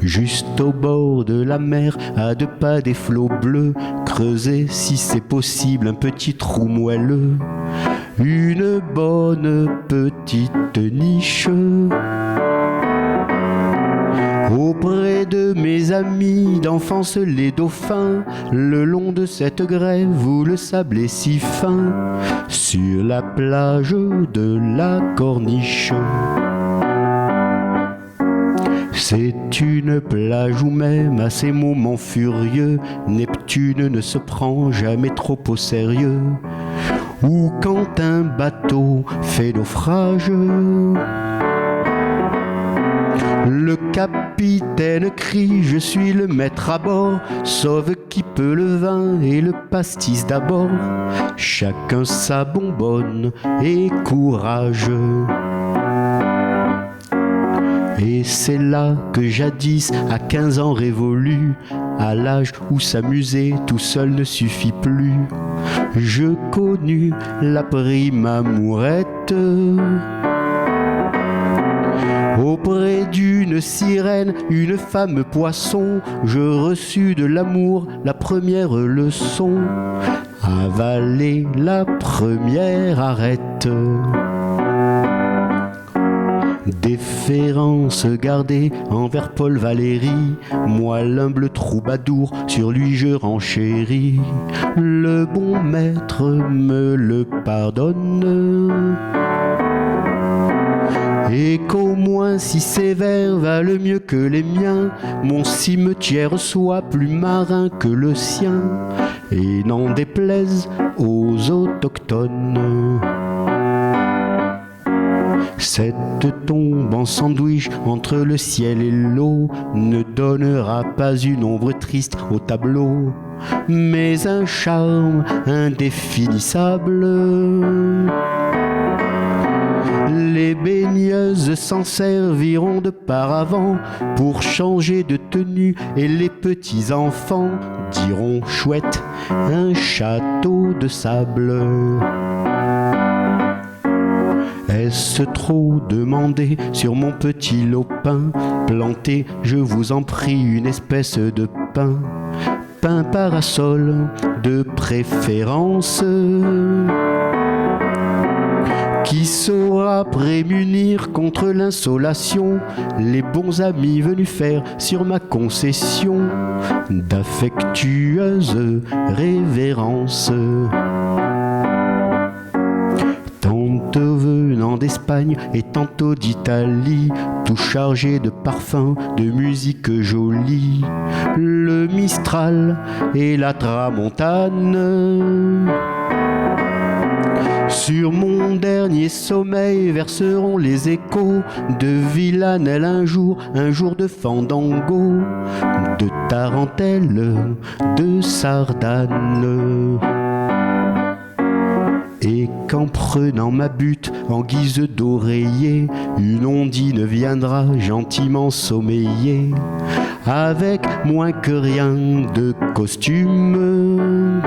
Juste au bord de la mer, à 2 pas des flots bleus, creusez si c'est possible un petit trou moelleux, une bonne petite niche. Auprès de mes amis d'enfance les dauphins, le long de cette grève où le sable est si fin, sur la plage de la Corniche. C'est une plage où même à ces moments furieux, Neptune ne se prend jamais trop au sérieux, ou quand un bateau fait naufrage, le capitaine crie, je suis le maître à bord, sauve qui peut le vin et le pastis d'abord, chacun sa bonbonne et courage. Et c'est là que jadis, à 15 ans révolus, à l'âge où s'amuser tout seul ne suffit plus, je connus la prime amourette. Auprès d'une sirène, une femme poisson, je reçus de l'amour la première leçon, avaler la première arête. Déférence gardée envers Paul Valéry, moi l'humble troubadour, sur lui je renchéris, le bon maître me le pardonne. Et qu'au moins si ces vers valent mieux que les miens, mon cimetière soit plus marin que le sien, et n'en déplaise aux autochtones. Cette tombe en sandwich entre le ciel et l'eau ne donnera pas une ombre triste au tableau, mais un charme indéfinissable. Les baigneuses s'en serviront de paravent pour changer de tenue, et les petits enfants diront chouette, un château de sable. Est-ce trop demandé sur mon petit lopin, planté, je vous en prie, une espèce de pin, pin parasol de préférence, qui saura prémunir contre l'insolation les bons amis venus faire sur ma concession d'affectueuse révérence. Tantôt venant d'Espagne et tantôt d'Italie, tout chargé de parfums, de musique jolie, le Mistral et la Tramontane. Sur mon dernier sommeil verseront les échos de Villanelle un jour de fandango, de tarentelle, de sardane. Et qu'en prenant ma butte en guise d'oreiller, une ondine viendra gentiment sommeiller, avec moins que rien de costume.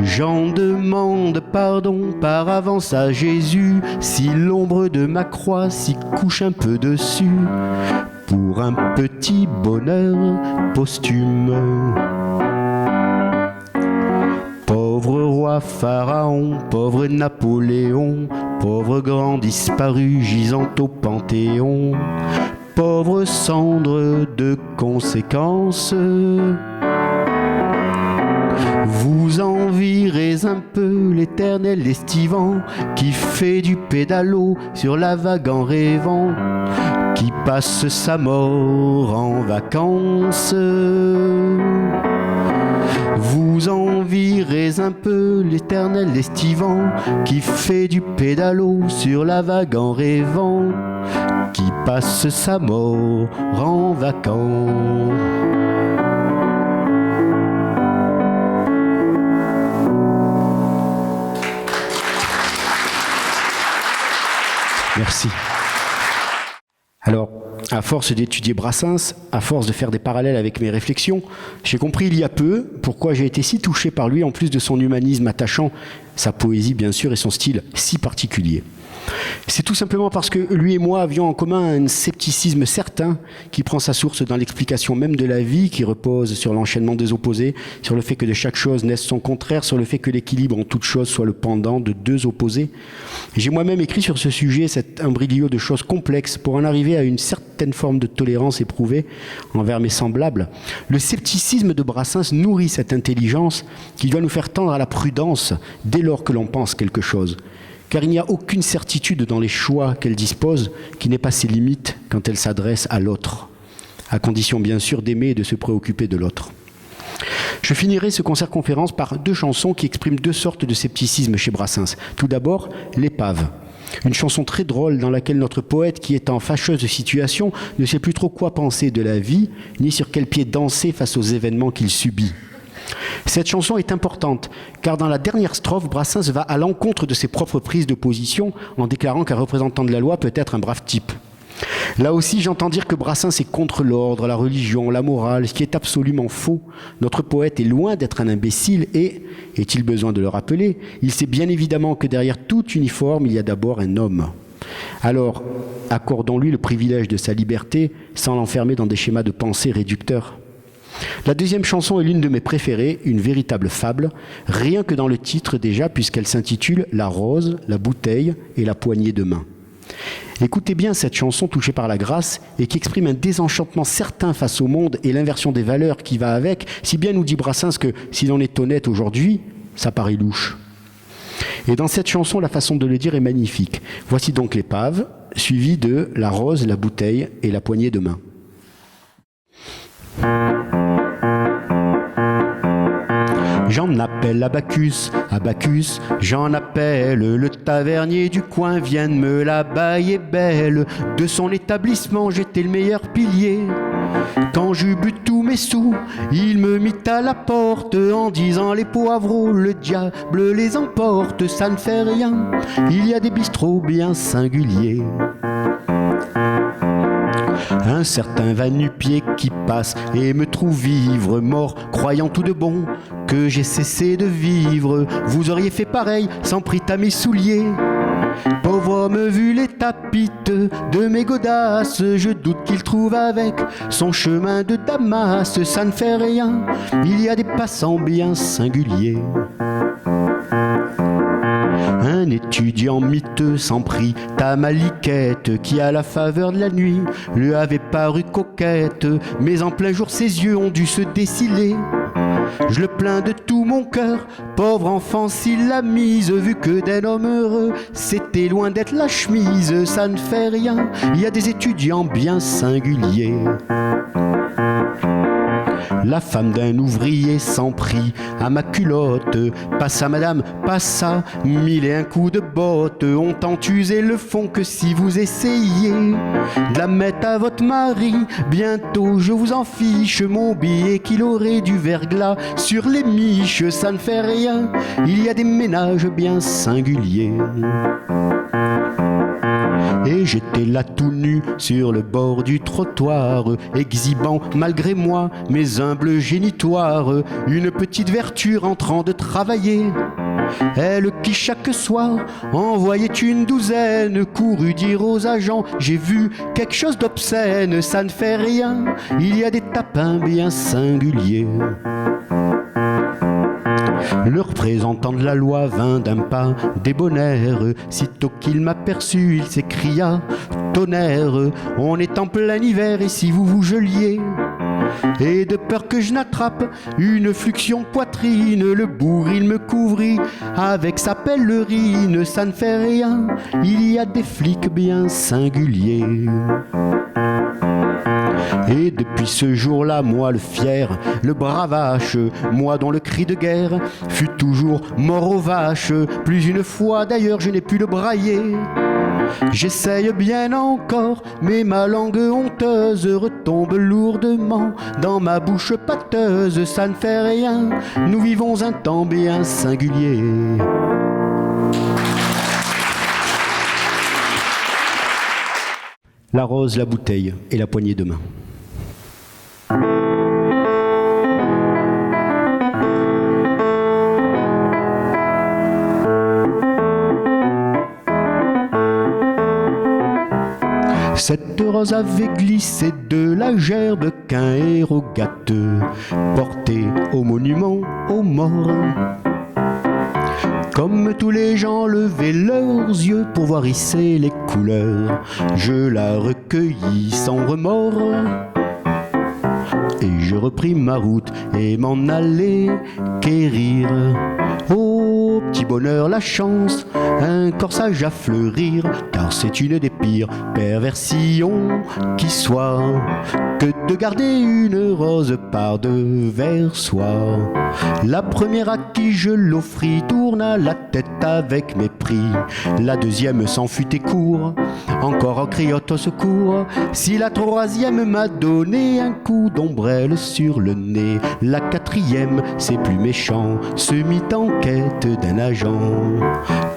J'en demande pardon par avance à Jésus, si l'ombre de ma croix s'y couche un peu dessus, pour un petit bonheur posthume. Pauvre roi Pharaon, pauvre Napoléon, pauvre grand disparu gisant au Panthéon, pauvre cendre de conséquences. Vous envierez un peu l'éternel estivant qui fait du pédalo sur la vague en rêvant, qui passe sa mort en vacances. Vous envierez un peu l'éternel estivant qui fait du pédalo sur la vague en rêvant, qui passe sa mort en vacances. Merci. Alors, à force d'étudier Brassens, à force de faire des parallèles avec mes réflexions, j'ai compris il y a peu pourquoi j'ai été si touché par lui, en plus de son humanisme attachant, sa poésie bien sûr et son style si particulier. C'est tout simplement parce que lui et moi avions en commun un scepticisme certain qui prend sa source dans l'explication même de la vie, qui repose sur l'enchaînement des opposés, sur le fait que de chaque chose naisse son contraire, sur le fait que l'équilibre en toute chose soit le pendant de deux opposés. J'ai moi-même écrit sur ce sujet cet imbroglio de choses complexes pour en arriver à une certaine forme de tolérance éprouvée envers mes semblables. Le scepticisme de Brassens nourrit cette intelligence qui doit nous faire tendre à la prudence dès lors que l'on pense quelque chose. Car il n'y a aucune certitude dans les choix qu'elle dispose qui n'ait pas ses limites quand elle s'adresse à l'autre, à condition bien sûr d'aimer et de se préoccuper de l'autre. Je finirai ce concert-conférence par deux chansons qui expriment deux sortes de scepticisme chez Brassens. Tout d'abord, L'Épave, une chanson très drôle dans laquelle notre poète, qui est en fâcheuse situation, ne sait plus trop quoi penser de la vie, ni sur quel pied danser face aux événements qu'il subit. Cette chanson est importante, car dans la dernière strophe, Brassens va à l'encontre de ses propres prises de position en déclarant qu'un représentant de la loi peut être un brave type. Là aussi, j'entends dire que Brassens est contre l'ordre, la religion, la morale, ce qui est absolument faux. Notre poète est loin d'être un imbécile et, est-il besoin de le rappeler, il sait bien évidemment que derrière tout uniforme, il y a d'abord un homme. Alors, accordons-lui le privilège de sa liberté sans l'enfermer dans des schémas de pensée réducteurs. La deuxième chanson est l'une de mes préférées, une véritable fable, rien que dans le titre déjà, puisqu'elle s'intitule « La rose, la bouteille et la poignée de main ». Écoutez bien cette chanson touchée par la grâce et qui exprime un désenchantement certain face au monde et l'inversion des valeurs qui va avec, si bien nous dit Brassens que si l'on est honnête aujourd'hui, ça paraît louche. Et dans cette chanson, la façon de le dire est magnifique. Voici donc l'épave, suivie de « La rose, la bouteille et la poignée de main ». J'en appelle à Bacchus, j'en appelle le tavernier du coin, vienne me la bailler belle. De son établissement, j'étais le meilleur pilier. Quand j'eus bu tous mes sous, il me mit à la porte en disant les poivreaux, le diable les emporte, ça ne fait rien, il y a des bistrots bien singuliers. Un certain va-nu-pied qui passe et me trouve vivre mort, croyant tout de bon que j'ai cessé de vivre. Vous auriez fait pareil sans prix à mes souliers. Pauvre homme, vu les tapites de mes godasses, je doute qu'il trouve avec son chemin de Damas. Ça ne fait rien, il y a des passants bien singuliers. Un Un étudiant miteux s'en prit à Maliquette, qui à la faveur de la nuit lui avait paru coquette, mais en plein jour ses yeux ont dû se déciler. Je le plains de tout mon cœur, pauvre enfant s'il l'a mise, vu que d'un homme heureux c'était loin d'être la chemise. Ça ne fait rien, il y a des étudiants bien singuliers. La femme d'un ouvrier s'en prit à ma culotte, passa madame, passa, mille et un coups de botte. On tend usé le fond que si vous essayez de la mettre à votre mari, bientôt je vous en fiche mon billet qu'il aurait du verglas sur les miches. Ça ne fait rien, il y a des ménages bien singuliers. Et j'étais là tout nu sur le bord du trottoir, exhibant malgré moi mes humbles génitoires, une petite vertu rentrant de travailler. Elle qui chaque soir envoyait une douzaine, courut dire aux agents: j'ai vu quelque chose d'obscène. Ça ne fait rien, il y a des tapins bien singuliers. Le représentant de la loi vint d'un pas débonnaire. Sitôt qu'il m'aperçut, il s'écria: tonnerre, on est en plein hiver et si vous vous geliez. Et de peur que je n'attrape une fluxion poitrine, le bourre il me couvrit avec sa pèlerine. Ça ne fait rien, il y a des flics bien singuliers. Et depuis ce jour-là, moi le fier, le bravache, moi dont le cri de guerre fut toujours mort aux vaches, plus une fois d'ailleurs je n'ai pu le brailler. J'essaye bien encore, mais ma langue honteuse retombe lourdement dans ma bouche pâteuse. Ça ne fait rien, nous vivons un temps bien singulier. La rose, la bouteille et la poignée de main. Cette rose avait glissé de la gerbe qu'un héros gâteux portait au monument aux morts. Comme tous les gens levaient leurs yeux pour voir hisser les couleurs, je la recueillis sans remords. Et je repris ma route et m'en allai quérir. Oh, petit bonheur, la chance, un corsage à fleurir, car c'est une des pires perversions qui soit que de garder une rose par devers soi. La première à qui je l'offris tourna la tête avec mépris. La deuxième s'en fut et court, encore en criant au secours. Si la troisième m'a donné un coup d'ombrelle sur le nez, la quatrième, c'est plus méchant, se mit en quête d'un agent.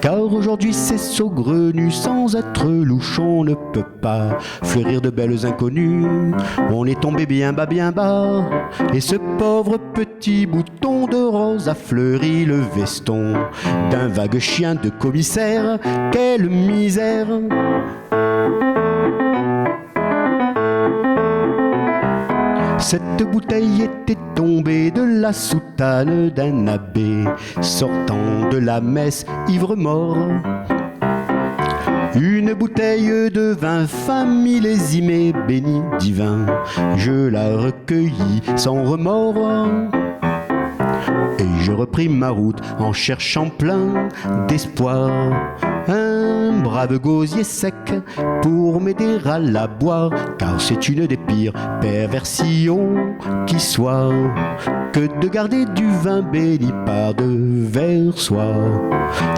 Car aujourd'hui c'est saugrenu, sans être louche on ne peut pas fleurir de belles inconnues. On est tombé bien bas, et ce pauvre petit bouton de rose a fleuri le veston d'un vague chien de commissaire. Quelle misère! Cette bouteille était tombée de la soutane d'un abbé sortant de la messe ivre-mort. Une bouteille de vin fin millésimé, béni divin, je la recueillis sans remords. Et je repris ma route en cherchant plein d'espoir un brave gosier sec pour m'aider à la boire, car c'est une des pires perversions qui soit que de garder du vin béni par devers soi.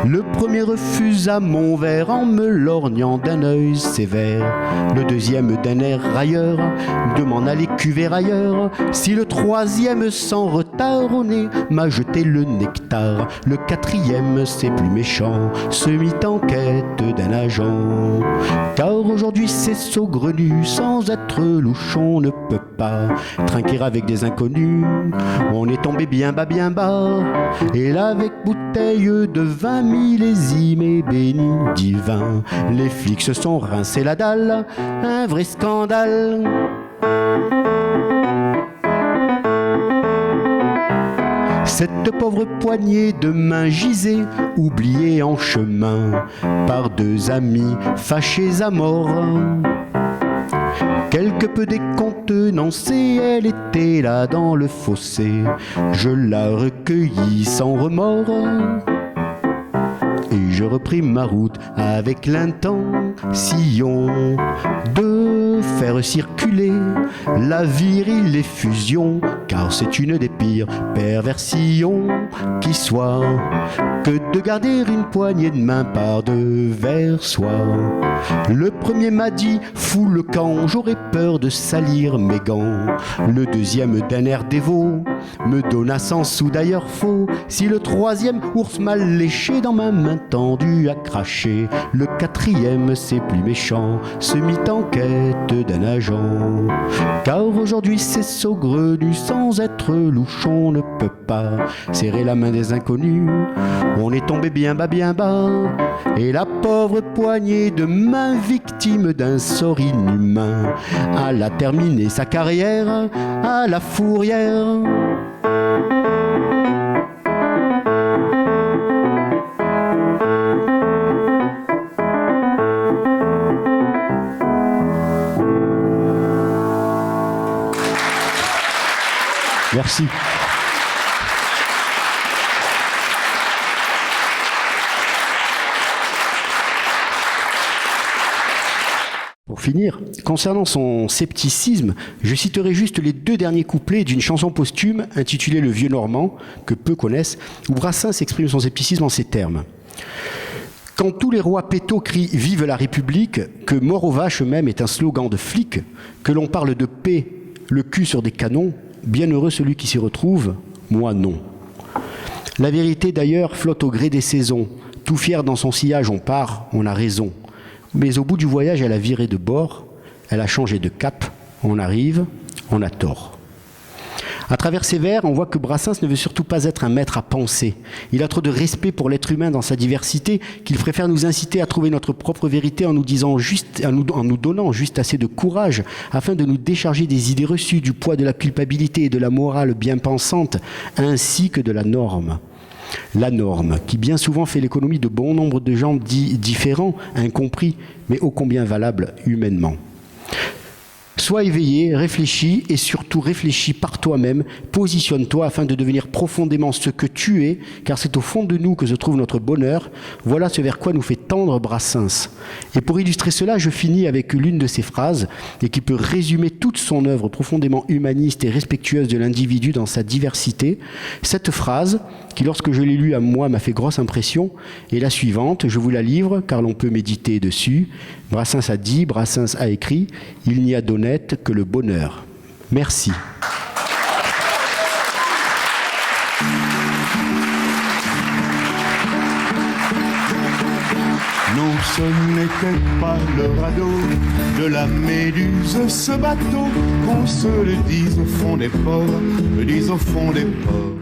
Le premier refusa mon verre en me lorgnant d'un œil sévère, le deuxième d'un air railleur de m'en aller cuver ailleurs. Si le troisième sans retard au nez m'a jeté le nectar, le quatrième, c'est plus méchant, se mit en quête d'un agent. Car aujourd'hui c'est saugrenu, sans être louche on ne peut pas trinquer avec des inconnus. On est tombé bien bas, et là avec bouteille de 20 millésimés béni divin, les flics se sont rincés la dalle, un vrai scandale. Cette pauvre poignée de mains gisait, oubliée en chemin, par deux amis fâchés à mort. Quelque peu décontenancée, elle était là dans le fossé. Je la recueillis sans remords. Et je repris ma route avec l'intention de faire circuler la virile effusion, car c'est une des pires perversions qui soit que de garder une poignée de main par devers soi. Le premier m'a dit « fous le camp, j'aurais peur de salir mes gants ». Le deuxième d'un air dévot me donna sans sou d'ailleurs faux. Si le troisième ours mal léché dans ma main tendue à cracher, le quatrième c'est plus méchant, se mit en quête d'un agent. Car aujourd'hui c'est saugrenu, sans être louchon ne peut pas serrer la main des inconnus. On est tombé bien bas, et la pauvre poignée de main victime d'un sort inhumain elle a terminé sa carrière à la fourrière. Merci. Pour finir, concernant son scepticisme, je citerai juste les deux derniers couplets d'une chanson posthume intitulée Le Vieux Normand, que peu connaissent, où Brassens exprime son scepticisme en ces termes. Quand tous les rois pétos crient « Vive la République », que « Mort aux vaches » même est un slogan de flic, que l'on parle de paix, le cul sur des canons, bienheureux celui qui s'y retrouve, moi non. La vérité d'ailleurs flotte au gré des saisons, tout fier dans son sillage on part, on a raison. Mais au bout du voyage, elle a viré de bord, elle a changé de cap, on arrive, on a tort. À travers ces vers, on voit que Brassens ne veut surtout pas être un maître à penser. Il a trop de respect pour l'être humain dans sa diversité qu'il préfère nous inciter à trouver notre propre vérité en nous donnant juste assez de courage afin de nous décharger des idées reçues, du poids de la culpabilité et de la morale bien pensante, ainsi que de la norme. La norme, qui bien souvent fait l'économie de bon nombre de gens dits différents, incompris, mais ô combien valables humainement. Sois éveillé, réfléchis et surtout réfléchis par toi-même, positionne-toi afin de devenir profondément ce que tu es, car c'est au fond de nous que se trouve notre bonheur. Voilà ce vers quoi nous fait tendre Brassens. Et pour illustrer cela, je finis avec l'une de ses phrases, et qui peut résumer toute son œuvre profondément humaniste et respectueuse de l'individu dans sa diversité. Cette phrase, qui lorsque je l'ai lue à moi m'a fait grosse impression, est la suivante, je vous la livre car l'on peut méditer dessus. Brassens a dit, Brassens a écrit, il n'y a d'honnête que le bonheur. Merci. Non, ce n'était pas le radeau de la Méduse, ce bateau, qu'on se le dise au fond des ports, le dise au fond des ports.